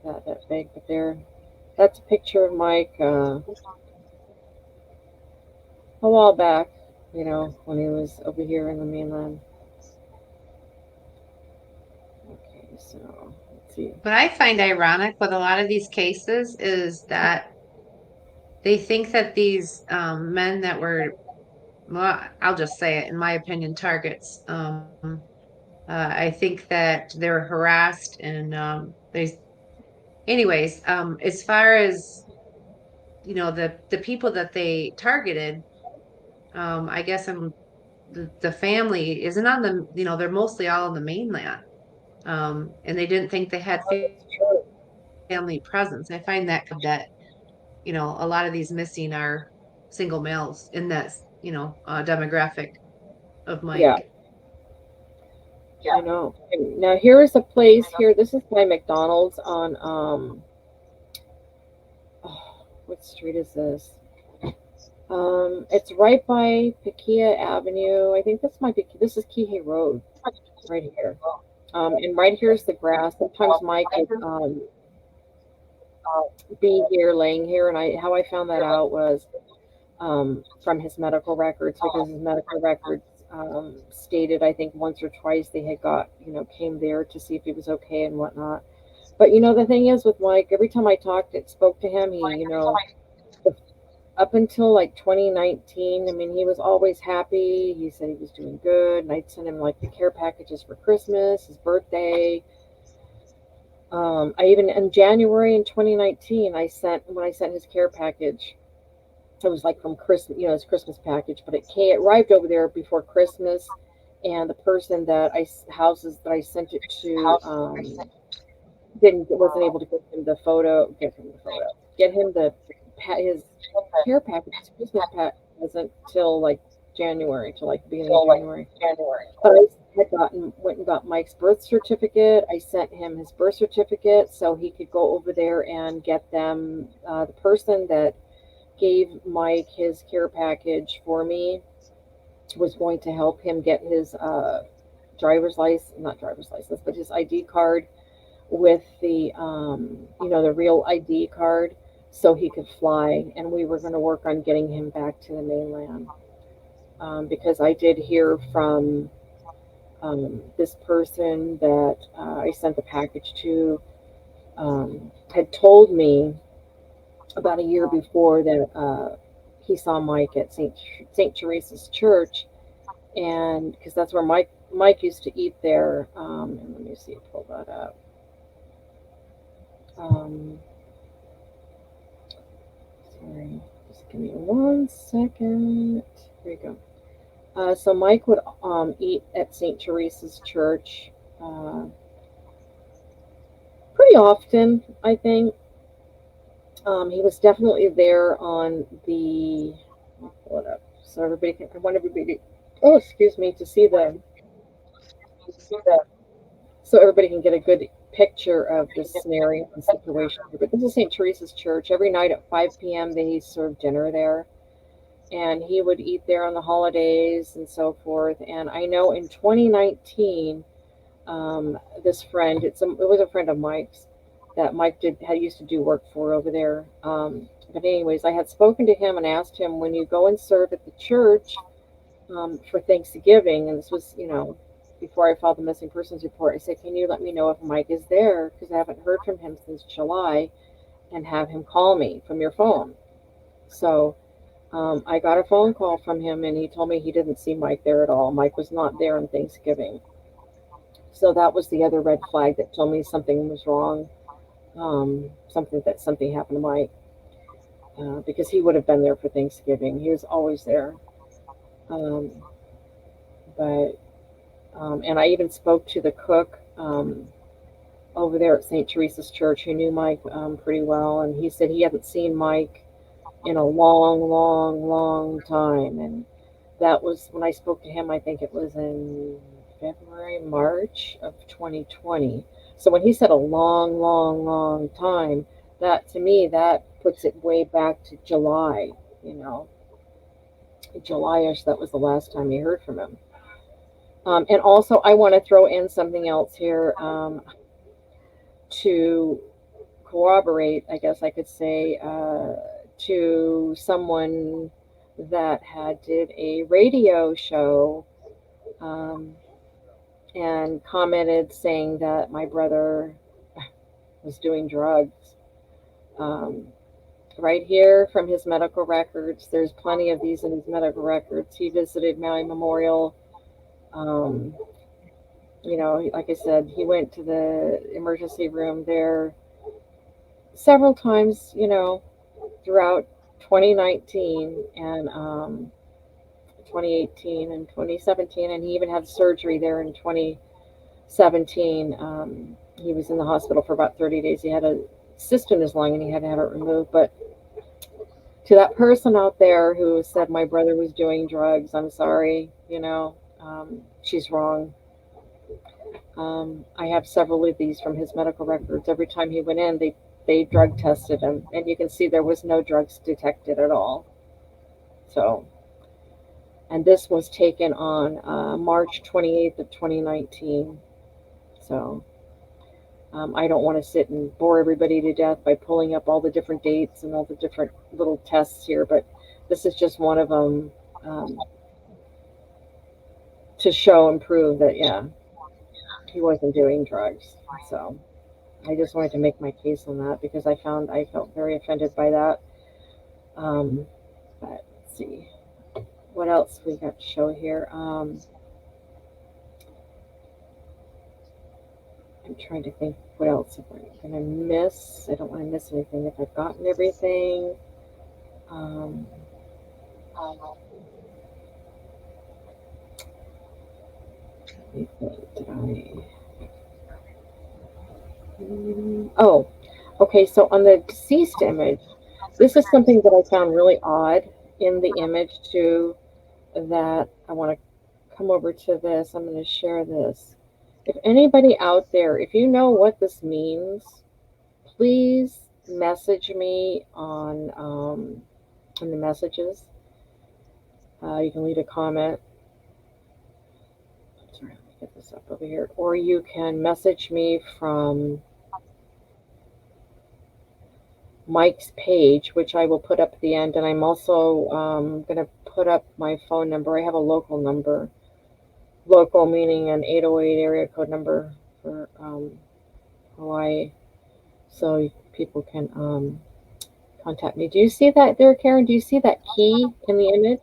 that big. But there, that's a picture of Mike a while back. You know, when he was over here in the mainland. Okay, so let's see. What I find ironic with a lot of these cases is that they think that these men that were, well, I'll just say it, in my opinion, targets. I think that they're harassed and anyways, as far as the people that they targeted, I guess the family isn't on they're mostly all on the mainland, and they didn't think they had family presence. I find that a lot of these missing are single males in that demographic of Yeah, Mike. I know. And now here is a place here. This is my McDonald's on oh, what street is this? It's right by Pakia Avenue. I think this might be this is Kihei Road right here. And right here is the grass. Sometimes Mike would be here, laying here, and I how I found that out was from his medical records because his medical records stated I think once or twice they had got came there to see if he was okay and whatnot. But the thing is with Mike, every time I talked, it spoke to him. He up until like 2019, I mean, he was always happy. He said he was doing good, and I'd send him like the care packages for Christmas, his birthday. I even in January in 2019, when I sent his care package. It was like from Christmas, his Christmas package, but it arrived over there before Christmas, and the person that houses that I sent it to didn't wasn't able to get him the his care package, his Christmas pack wasn't till like January, till like the beginning of January. But I had went and got Mike's birth certificate. I sent him his birth certificate so he could go over there and get them. The person that gave Mike his care package for me was going to help him get his driver's license, not driver's license, but his ID card with the real ID card so he could fly. And we were going to work on getting him back to the mainland because I did hear from this person that I sent the package to had told me about a year before that he saw Mike at Saint Teresa's Church, and because that's where Mike used to eat there. And let me see, pull that up. Um, Sorry, just give me 1 second. There you go. So Mike would eat at Saint Teresa's Church uh, pretty often, I think. He was definitely there on the. Let me pull it up so everybody can. I want everybody. Oh, excuse me, to see the so everybody can get a good picture of this scenario and situation. But this is St. Teresa's Church. Every night at 5 p.m., they serve dinner there. And he would eat there on the holidays and so forth. And I know in 2019, this friend, it was a friend of Mike's that Mike had used to do work for over there. But anyways, I had spoken to him and asked him when you go and serve at the church for Thanksgiving, and this was, before I filed the missing persons report. I said, "Can you let me know if Mike is there? Because I haven't heard from him since July, and have him call me from your phone." So I got a phone call from him, and he told me he didn't see Mike there at all. Mike was not there on Thanksgiving. So that was the other red flag that told me something was wrong. Something happened to Mike because he would have been there for Thanksgiving. He was always there. Um, but And I even spoke to the cook over there at St. Teresa's Church who knew Mike pretty well. And he said he hadn't seen Mike in a long, long, long time. And that was when I spoke to him, I think it was in February, March of 2020. So when he said a long, long, long time, that to me, that puts it way back to July, you know, July-ish, that was the last time you heard from him. And also, I want to throw in something else here to corroborate, I guess I could say, to someone that had did a radio show um, and commented saying that my brother was doing drugs. Um, right here from his medical records, there's plenty of these in his medical records. He visited Maui Memorial. Um, you know, like I said, he went to the emergency room there several times, you know, throughout 2019 and 2018 and 2017, and he even had surgery there in 2017. He was in the hospital for about 30 days. He had a cyst in his lung and he had to have it removed. But to that person out there who said my brother was doing drugs, I'm sorry, you know, she's wrong. I have several of these from his medical records. Every time he went in, they drug tested him, and you can see there was no drugs detected at all. So, and this was taken on March 28th of 2019. So, I don't want to sit and bore everybody to death by pulling up all the different dates and all the different little tests here, but this is just one of them to show and prove that, yeah, he wasn't doing drugs. So, I just wanted to make my case on that because I felt very offended by that. Um, but let's see what else we got to show here. I'm trying to think what else am I gonna miss. I don't want to miss anything if I've gotten everything. Um, Let me think, did oh, okay. So on the deceased image, this is something that I found really odd in the image too. That I want to come over to this. I'm going to share this. If anybody out there, if you know what this means, please message me on in the messages. You can leave a comment. Sorry, let me get this up over here. Or you can message me from Mike's page, which I will put up at the end. And I'm also going to put up my phone number. I have a local number. Local meaning an 808 area code number for Hawaii. So people can contact me. Do you see that there, Karen? Do you see that key in the image?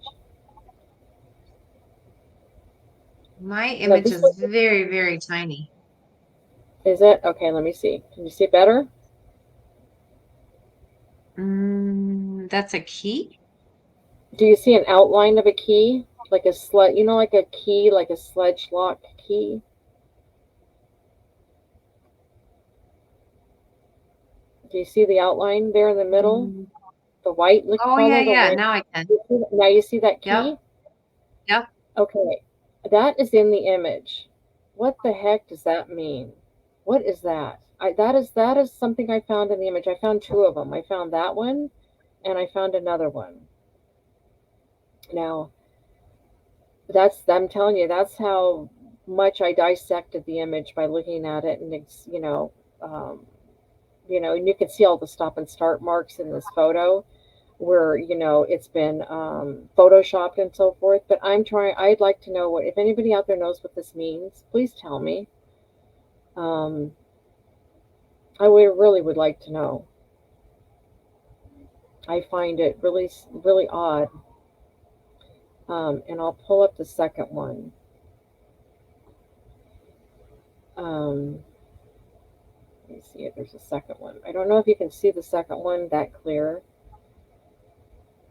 My No, image this is one very, very tiny. is it? Okay, let me see. Can you see it better? That's a key? Do you see an outline of a key? Like a sled, you know, like a key, like a sledge lock key? Do you see the outline there in the middle? Mm, The white oh, yeah, color, the yeah. white. Now I can. Now you see that Yep, key? yep. Okay, that is in the image. What the heck does that mean? What is that? That is something I found in the image. I found two of them. I found that one, and I found another one. Now, that's I'm telling you, that's how much I dissected the image by looking at it, and it's um, and you can see all the stop and start marks in this photo where it's been photoshopped and so forth. But I'd like to know what if anybody out there knows what this means. Please tell me. um, I really would like to know. I find it really really odd. And I'll pull up the second one. um, Let me see if there's a second one. I don't know if you can see the second one that clear.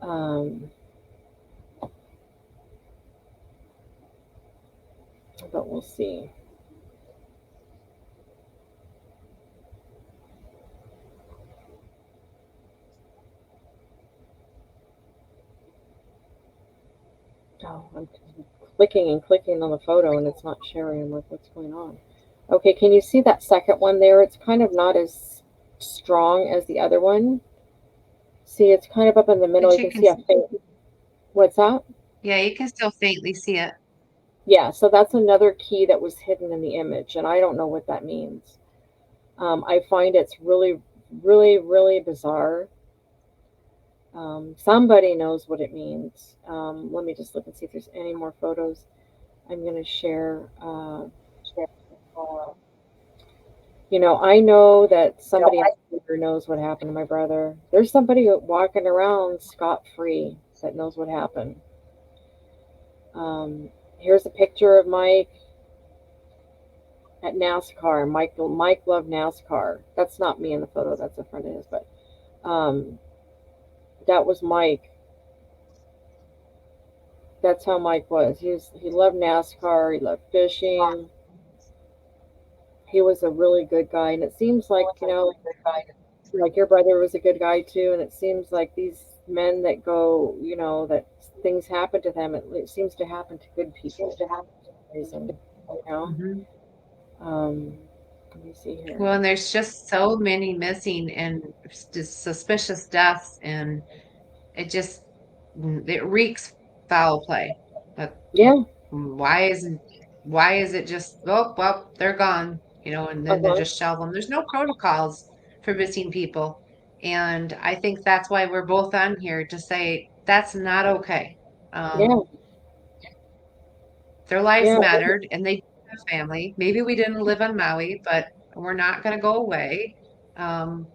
um, but we'll see. Oh, I'm clicking and clicking on the photo and it's not sharing. I'm like, what's going on? Okay, can you see that second one there? It's kind of not as strong as the other one. See, it's kind of up in the middle. But You you can can, see a faint. What's that? yeah, you can still faintly see it. Yeah, so that's another key that was hidden in the image, and I don't know what that means. I find it's really, really, really bizarre. Somebody knows what it means. Let me just look and see if there's any more photos. I'm going to share. I know that somebody else here knows what happened to my brother. There's somebody walking around scot free that knows what happened. Here's a picture of Mike at NASCAR. Mike loved NASCAR. That's not me in the photo. That's a friend of his, but um, that was Mike. That's how Mike was. He loved NASCAR. He loved fishing. He was a really good guy, and it seems like your brother was a good guy too. And it seems like these men that go, that things happen to them. It seems to happen to good people. For some reason, you know. Hmm. Um, Let me see here. Well, and there's just so many missing and just suspicious deaths, and it just it reeks foul play. But Yeah. why is it just, oh well, they're gone, and Uh then they huh. just shelve them. There's no protocols for missing people, and I think that's why we're both on here to say that's not okay. Yeah. Their lives Yeah. mattered, and they have family. Maybe we didn't live on Maui, but we're not going to go away. Um,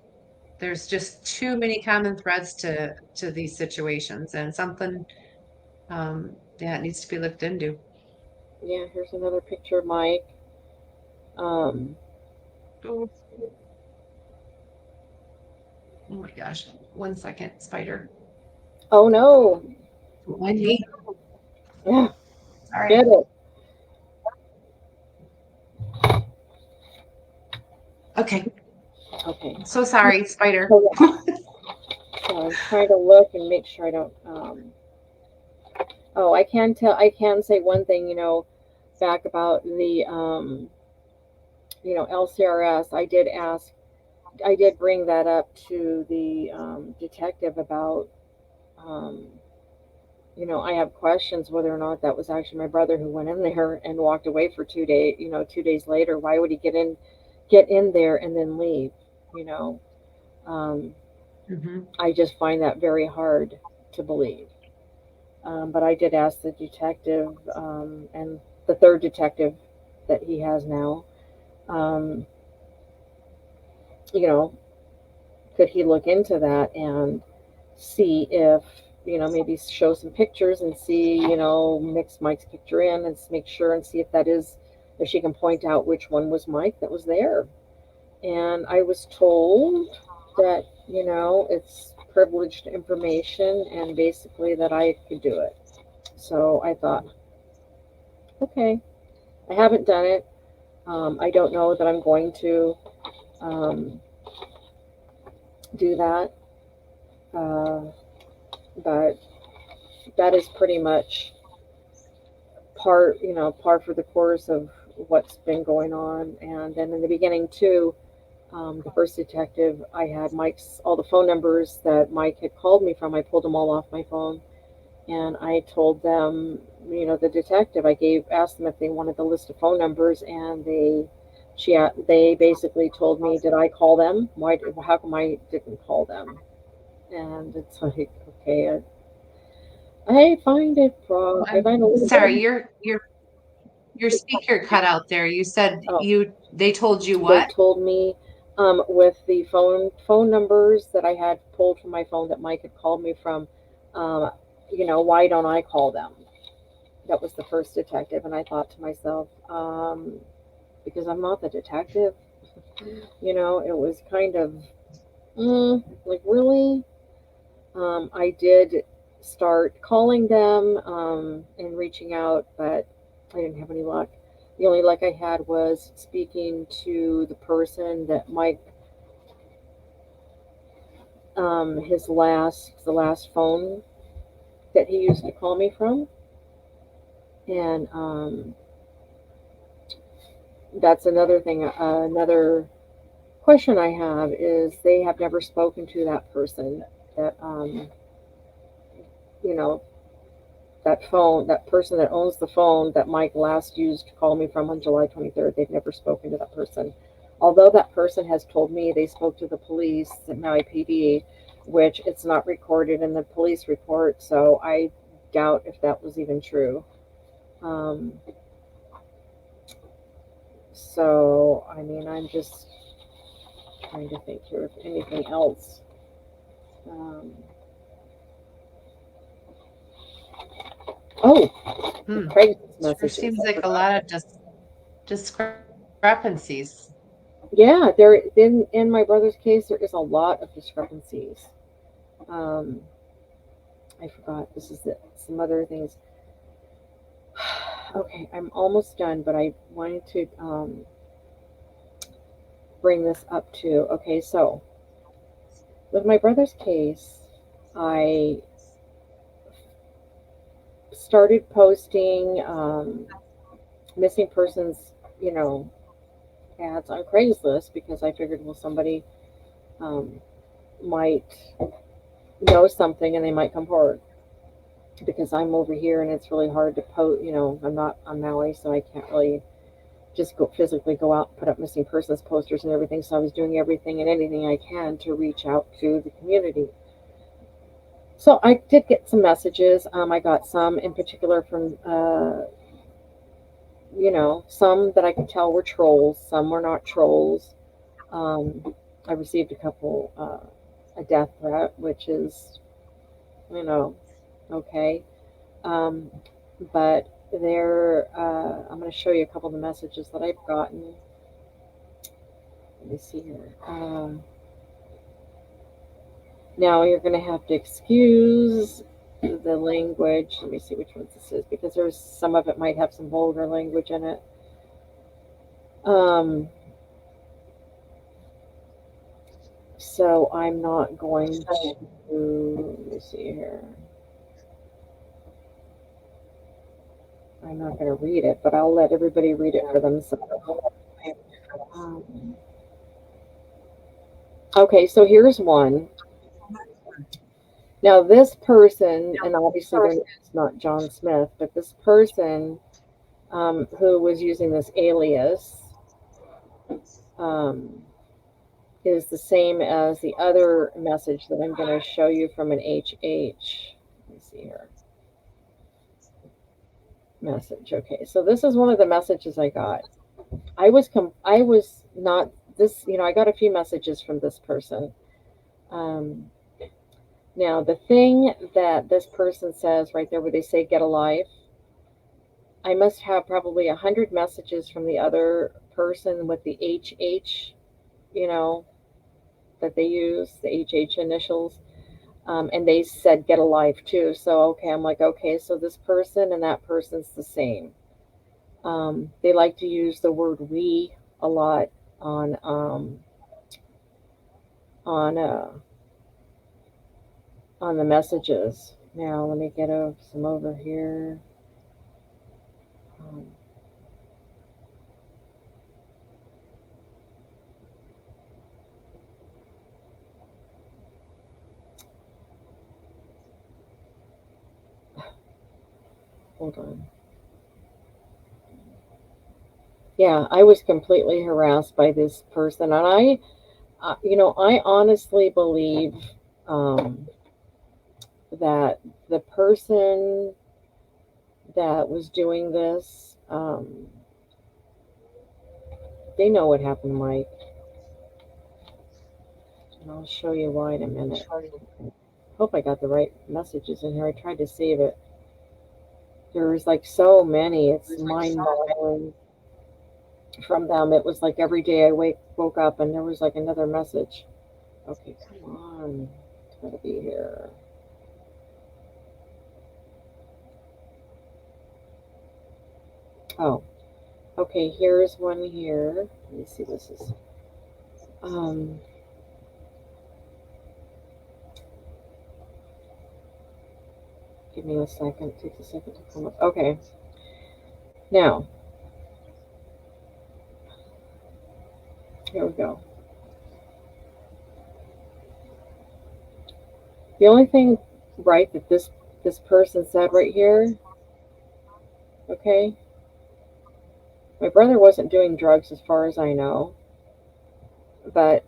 there's just too many common threads to these situations, and something yeah, it needs to be looked into. Yeah. Here's another picture of Mike. Um, Oh, oh my gosh. 1 second, spider. oh no. I need, Yeah. sorry. Get it. Okay. Okay. So sorry, spider. So, yeah. So I'm trying to look and make sure I don't. Oh, I can tell. I can say one thing. Back about the LCRS. I did ask. I did bring that up to the detective about. Um, I have questions whether or not that was actually my brother who went in there and walked away for 2 days. 2 days later, why would he get in there and then leave? You know, um, Hmm. I just find that very hard to believe. But I did ask the detective and the third detective that he has now, um, you know, could he look into that and see if, maybe show some pictures and see, mix Mike's picture in and make sure and see if she can point out which one was Mike that was there. And I was told that, it's privileged information and basically that I could do it. So I thought, okay, I haven't done it. I don't know that I'm going to um, do that, uh, but that is pretty much par for the course of what's been going on. And then in the beginning too, the first detective, I had Mike's all the phone numbers that Mike had called me from. I pulled them all off my phone, and I told them, the detective, asked them if they wanted the list of phone numbers, and they basically told me, did I call them? How come I didn't call them? And it's like, okay, I find it wrong. I I'm find it a little sorry, bit. your speaker cut out there. You said Oh, they told you they what? told me with the phone numbers that I had pulled from my phone that Mike had called me from. Um, why don't I call them? That was the first detective, and I thought to myself, because I'm not the detective. It was kind of like really. I did start calling them and reaching out, but I didn't have any luck. The only luck I had was speaking to the person that Mike, the last phone that he used to call me from, and that's another thing. Another question I have is they have never spoken to that person that you know that person that owns the phone that Mike last used to call me from on July 23rd. They've never spoken to that person, although that person has told me they spoke to the police at Maui PD, which it's not recorded in the police report. So I doubt if that was even true. Um, so I mean, I'm just trying to think here if anything else. Um, oh, the Hmm. Craigslist Sure messages. seems I like a forgot. lot of discrepancies. Yeah, there in my brother's case there is a lot of discrepancies. Um, I forgot. This is it. Some other things. Okay, I'm almost done, but I wanted to bring this up too. Okay, so with my brother's case, I started posting missing persons, you know, ads on Craigslist because I figured, well, somebody um, might know something and they might come forward because I'm over here and it's really hard to post. You know, I'm not on Maui, so I can't really just go physically go out and put up missing persons posters and everything. So I was doing everything and anything I can to reach out to the community. So I did get some messages. I got some in particular from, some that I could tell were trolls. Some were not trolls. I received a couple, a death threat, which is, you know, okay. Um, but I'm going to show you a couple of the messages that I've gotten. Let me see here. Now you're going to have to excuse the language. Let me see which ones this is because there's some of it might have some vulgar language in it. Um, so I'm not going to. Let me see here. I'm not going to read it, but I'll let everybody read it for themselves. Um, okay, so here's one. Now, this person, and obviously their name's not John Smith, but this person who was using this alias um, is the same as the other message that I'm going to show you from an HH. Let me see here. Message. Okay, so this is one of the messages I got. I was not this. I got a few messages from this person. Um, Now, the thing that this person says right there, where they say "get a life," I must have probably 100 messages from the other person with the HH, you know, that they use the HH initials. And they said get a life too. So okay, I'm like, okay, so this person and that person's the same. They like to use the word "we" a lot on on uh, on the messages. Now let me get some over here. Um, Hold on. Yeah, I was completely harassed by this person, and I honestly believe um, that the person that was doing this, they know what happened, Mike, and I'll show you why in a minute. Hope I got the right messages in here. I tried to save it. There was like so many. It's mind-boggling from them. It was like every day I woke up and there was like another message. Okay, come on. It's gotta be here. Oh, Okay, here's one here. Let me see. This is. Um, Give me a second. It takes a second to come up. Okay. Now, here we go. The only thing right that this person said right here, okay, my brother wasn't doing drugs as far as I know, but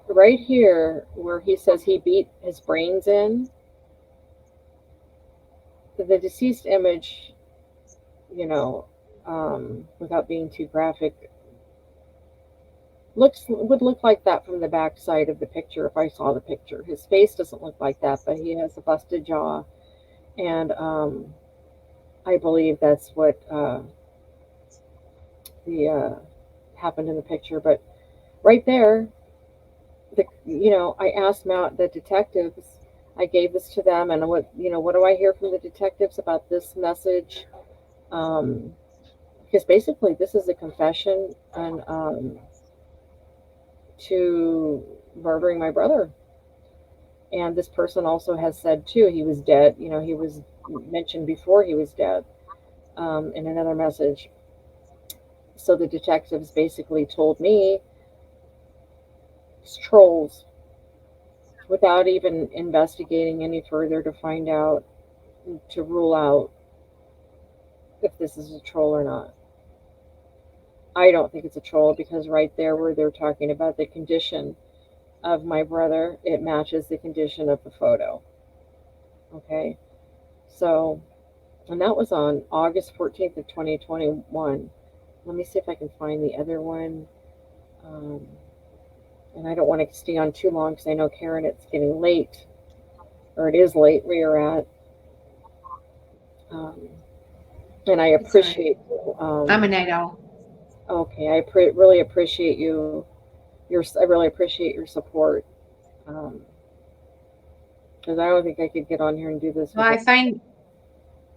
right here where he says he beat his brains in, the deceased image, you know, without being too graphic, looks would look like that from the back side of the picture if I saw the picture. His face doesn't look like that, but he has a busted jaw, and I believe that's what the happened in the picture. But right there, I asked the detectives. I gave this to them, and what do I hear from the detectives about this message? Um, because basically, this is a confession and to murdering my brother. And this person also has said too he was dead. He was mentioned before he was dead in another message. So the detectives basically told me it's trolls without even investigating any further to find out, to rule out if this is a troll or not. I don't think it's a troll because right there where they're talking about the condition of my brother, it matches the condition of the photo. Okay. So, and that was on August 14th of 2021. Let me see if I can find the other one. Um, and I don't want to stay on too long because I know, Karen, it's getting late, or it is late where you're at. Um, and I It's all right. appreciate I'm a night owl. okay, really appreciate I really appreciate your support. Um, because I don't think I could get on here and do this Well, without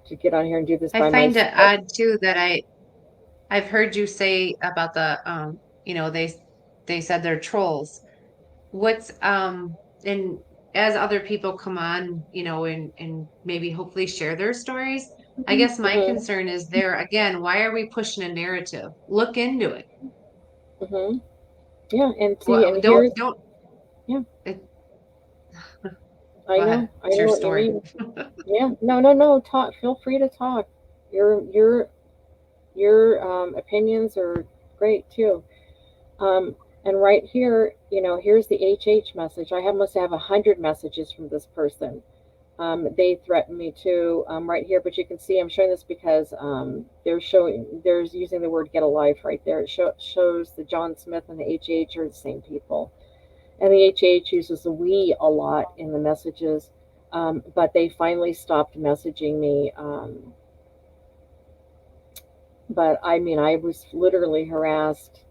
to get on here and do this I by find it myself. odd too that I've heard you say about the they said they're trolls. What's and as other people come on, and maybe hopefully share their stories, I guess my Hmm. concern is there again, why are we pushing a narrative? Look into it. Hmm. Yeah, and see, Well, and here's don't yeah, it, I go ahead. know, I It's know your what you story. mean. Yeah, no, no, no. Talk. Feel free to talk. Your opinions are great too. Um, and right here, here's the HH message. Must have 100 messages from this person. They threatened me too, right here, but you can see I'm showing this because there's using the word "get a life" right there. It shows the John Smith and the HH are the same people, and the HH uses the "we" a lot in the messages. But they finally stopped messaging me. But I mean, I was literally harassed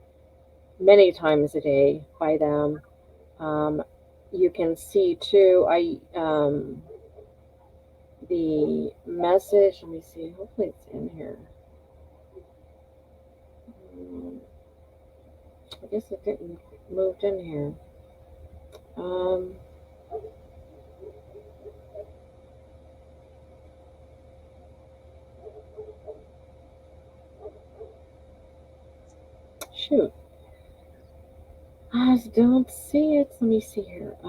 many times a day by them. Um, you can see too. The message. Let me see. Hopefully, it's in here. Um, I guess it didn't moved in here. Um, Shoot, I don't see it. Let me see here. I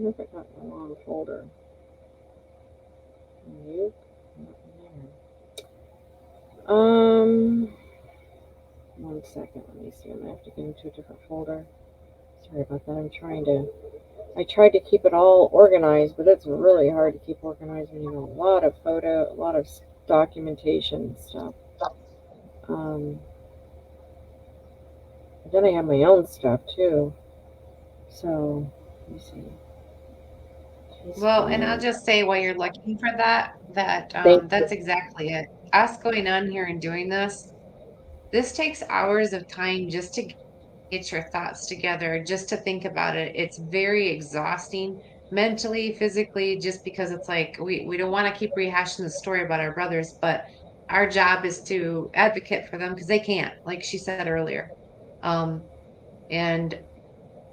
wonder if I got the wrong folder. Nope, not in there. 1 second. Let me see. I'm gonna have to get into a different folder. Sorry about that. I tried to keep it all organized, but it's really hard to keep organized when you know a lot of documentation and stuff. Um, but then I have my own stuff too. So let me see. Case Well, and I'll file. just say while you're looking for that, Thank you. that's exactly it. Us going on here and doing this. this takes hours of time just to get your thoughts together, just to think about it. It's very exhausting mentally, physically, just because it's like we don't want to keep rehashing the story about our brothers, but our job is to advocate for them because they can't, like she said earlier. Um, and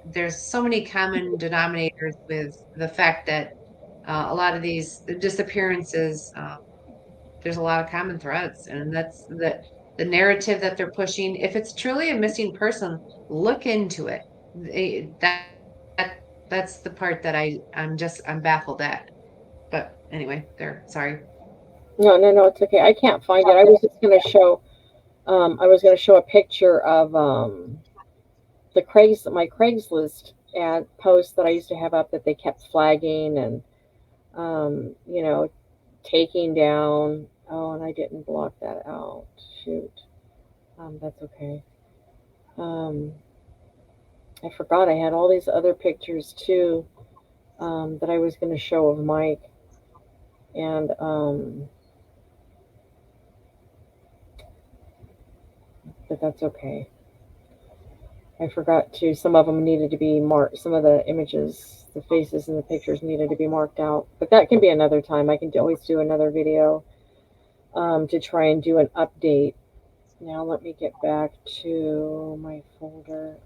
there's so many common denominators with the fact that a lot of these disappearances, there's a lot of common threads, and that's the narrative that they're pushing. If it's truly a missing person, look into it. That that's the part that I'm baffled at. But anyway, there. Sorry. No, no, no, it's okay. I can't find it. I was just gonna show. I was gonna show a picture of the Craigslist ad posts that I used to have up that they kept flagging and you know, taking down. Oh, and I didn't block that out. Shoot. That's okay. Um, I forgot I had all these other pictures too that I was going to show of Mike, and but that's okay. I forgot to. Some of them needed to be marked. Some of the images, the faces, and the pictures needed to be marked out. But that can be another time. I can always do another video to try and do an update. Now let me get back to my folder.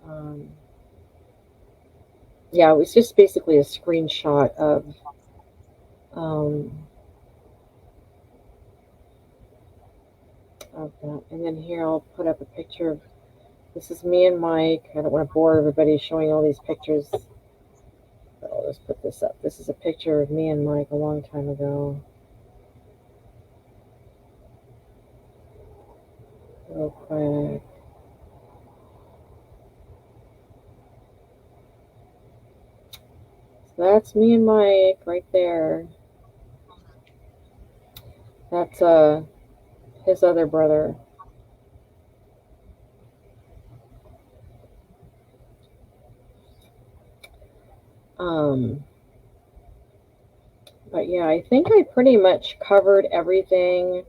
Yeah, it was just basically a screenshot um, of that. And then here I'll put up a picture of this is me and Mike. I don't want to bore everybody showing all these pictures. But I'll just put this up. This is a picture of me and Mike a long time ago. Real quick. So that's me and Mike right there. That's his other brother. Um, but yeah, I think I pretty much covered everything.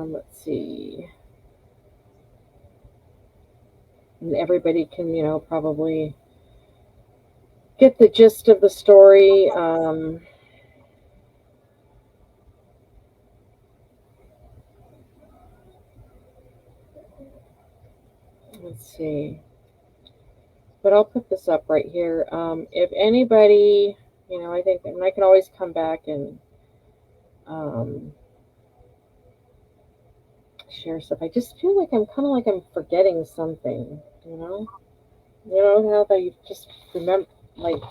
Let's see. And everybody can, probably get the gist of the story. Let's see. But I'll put this up right here. If anybody, I think, and I can always come back and um, share stuff. I just feel like I'm kind of like I'm forgetting something, you know? You know how that you just remember, like,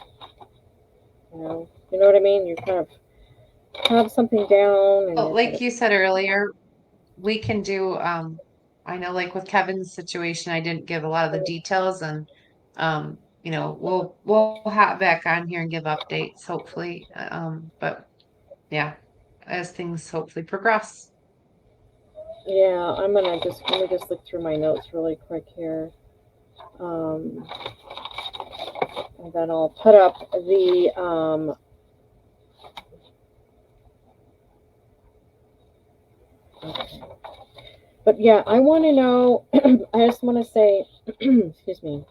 you know what I mean? You kind of have something down and Well, you're kind like of, you said earlier, we can do. I know, like with Kevin's situation, I didn't give a lot of the details, and we'll hop back on here and give updates, hopefully. But yeah, as things hopefully progress. yeah, let me just look through my notes really quick here. Um, and then I'll put up okay. But yeah, I want to know, I just want to say, excuse me.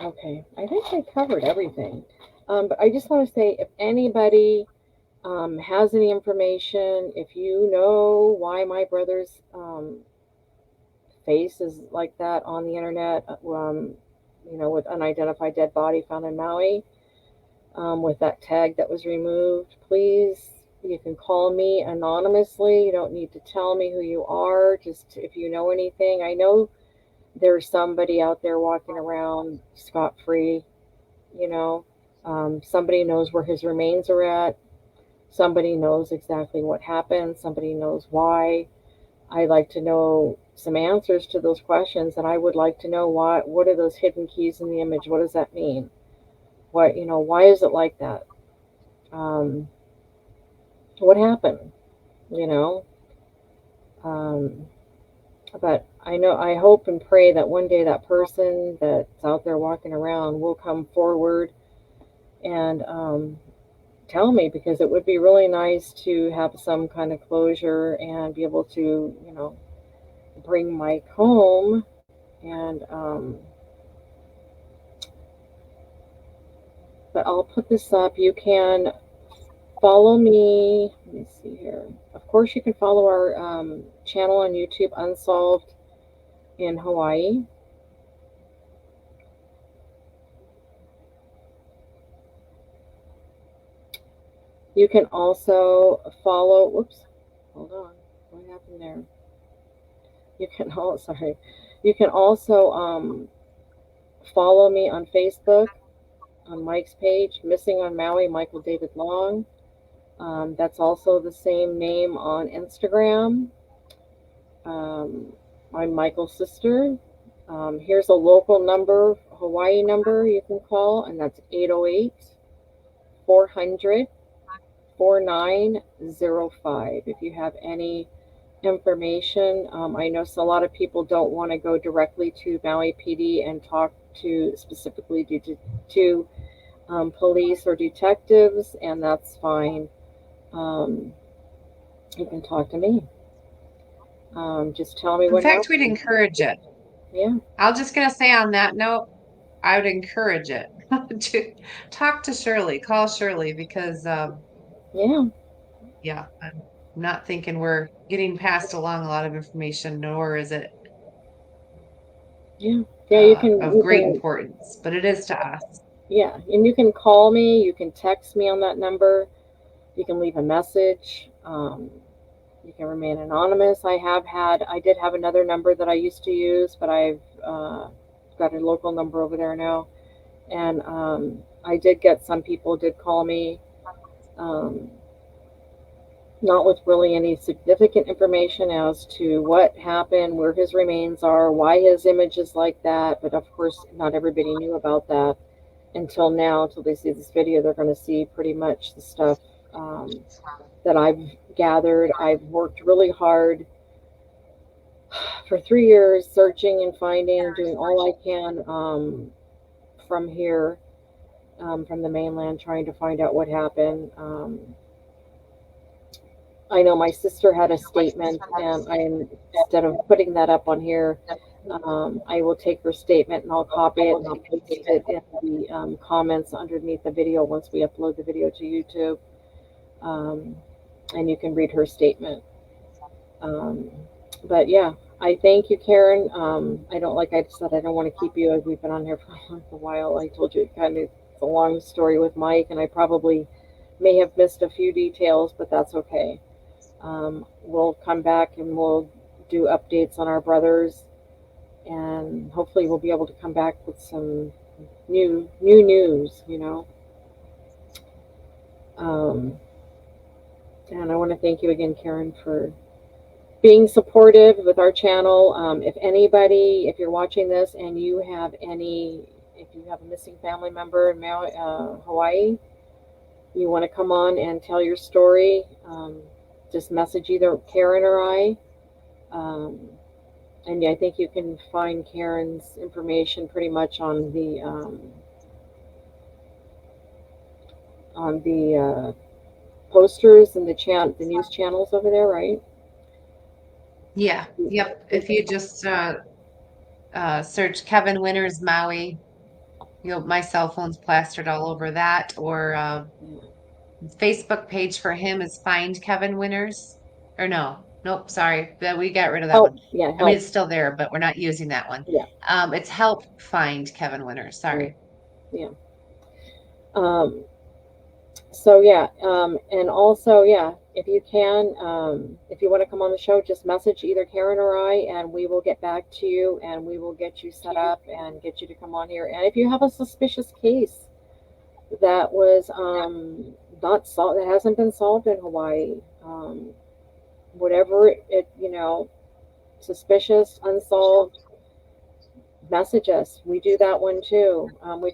Okay, I think I covered everything. But I just want to say if anybody has any information, if you know why my brother's face is like that on the internet, with unidentified dead body found in Maui, with that tag that was removed, please, you can call me anonymously. You don't need to tell me who you are. Just if you know anything, I know there's somebody out there walking around scot free, you know. Somebody knows where his remains are at. Somebody knows exactly what happened. Somebody knows why. I'd like to know some answers to those questions, and I would like to know what are those hidden keys in the image? What does that mean? Why is it like that? Um, what happened? You know, um, but I hope and pray that one day that person that's out there walking around will come forward and tell me, because it would be really nice to have some kind of closure and be able to, bring Mike home. And but I'll put this up. You can follow me. Let me see here. Of course, you can follow our channel on YouTube, Unsolved in Hawaii. You can also follow. Whoops, hold on. What happened there? You can sorry. You can also follow me on Facebook on Mike's page, Missing on Maui, Michael David Long. That's also the same name on Instagram. Um, I'm Michael's sister. Here's a local number, Hawaii number you can call, and that's 808 400 4905. If you have any information, I know a lot of people don't want to go directly to Maui PD and talk to specifically to police or detectives, and that's fine. Um, you can talk to me. Just tell me In what fact, we'd happened. encourage it. Yeah, I'm just gonna say on that note, I would encourage it to talk to Shirley, call Shirley because yeah, yeah, I'm not thinking we're getting passed along a lot of information, nor is it yeah, yeah. You can, of great importance, but it is to us. yeah, and you can call me. You can text me on that number. You can leave a message. You can remain anonymous. I did have another number that I used to use, but I've got a local number over there now. And I did get some people did call me, um, not with really any significant information as to what happened, where his remains are, why his image is like that. But of course, not everybody knew about that until now, until they see this video. They're going to see pretty much the stuff that I've gathered. I've worked really hard for 3 years searching and finding, doing all I can from here, from the mainland, trying to find out what happened. I know my sister had a statement, and instead of putting that up on here, I will take her statement and I'll copy it and I'll paste it in the comments underneath the video once we upload the video to YouTube. Um, and you can read her statement. Um, but yeah, I thank you, Karen. I don't, like I said, I don't want to keep you. We've been on here for a while. I told you it kind of it's a long story with Mike, and I probably may have missed a few details, but that's okay. We'll come back and we'll do updates on our brothers, and hopefully we'll be able to come back with some new news. Um, and I want to thank you again, Karen, for being supportive with our channel. If you're watching this and if you have a missing family member in Hawaii, you want to come on and tell your story, just message either Karen or I. Um, and yeah, I think you can find Karen's information pretty much on the posters and the news channels over there, right? Yeah, yep. If you just search Kevin Winters Maui, my cell phone's plastered all over that, or Facebook page for him is Find Kevin Winters. Or no, nope, sorry, that we got rid of that one. Help, yeah, I mean, help, it's still there, but we're not using that one. yeah, It's Help Find Kevin Winters. right, Sorry. yeah. Um, so yeah, and also yeah, if you want to come on the show, just message either Karen or I, and we will get back to you, and we will get you set up and get you to come on here. And if you have a suspicious case that was not solved, that hasn't been solved in Hawaii, whatever suspicious, unsolved, message us. We do that one too. We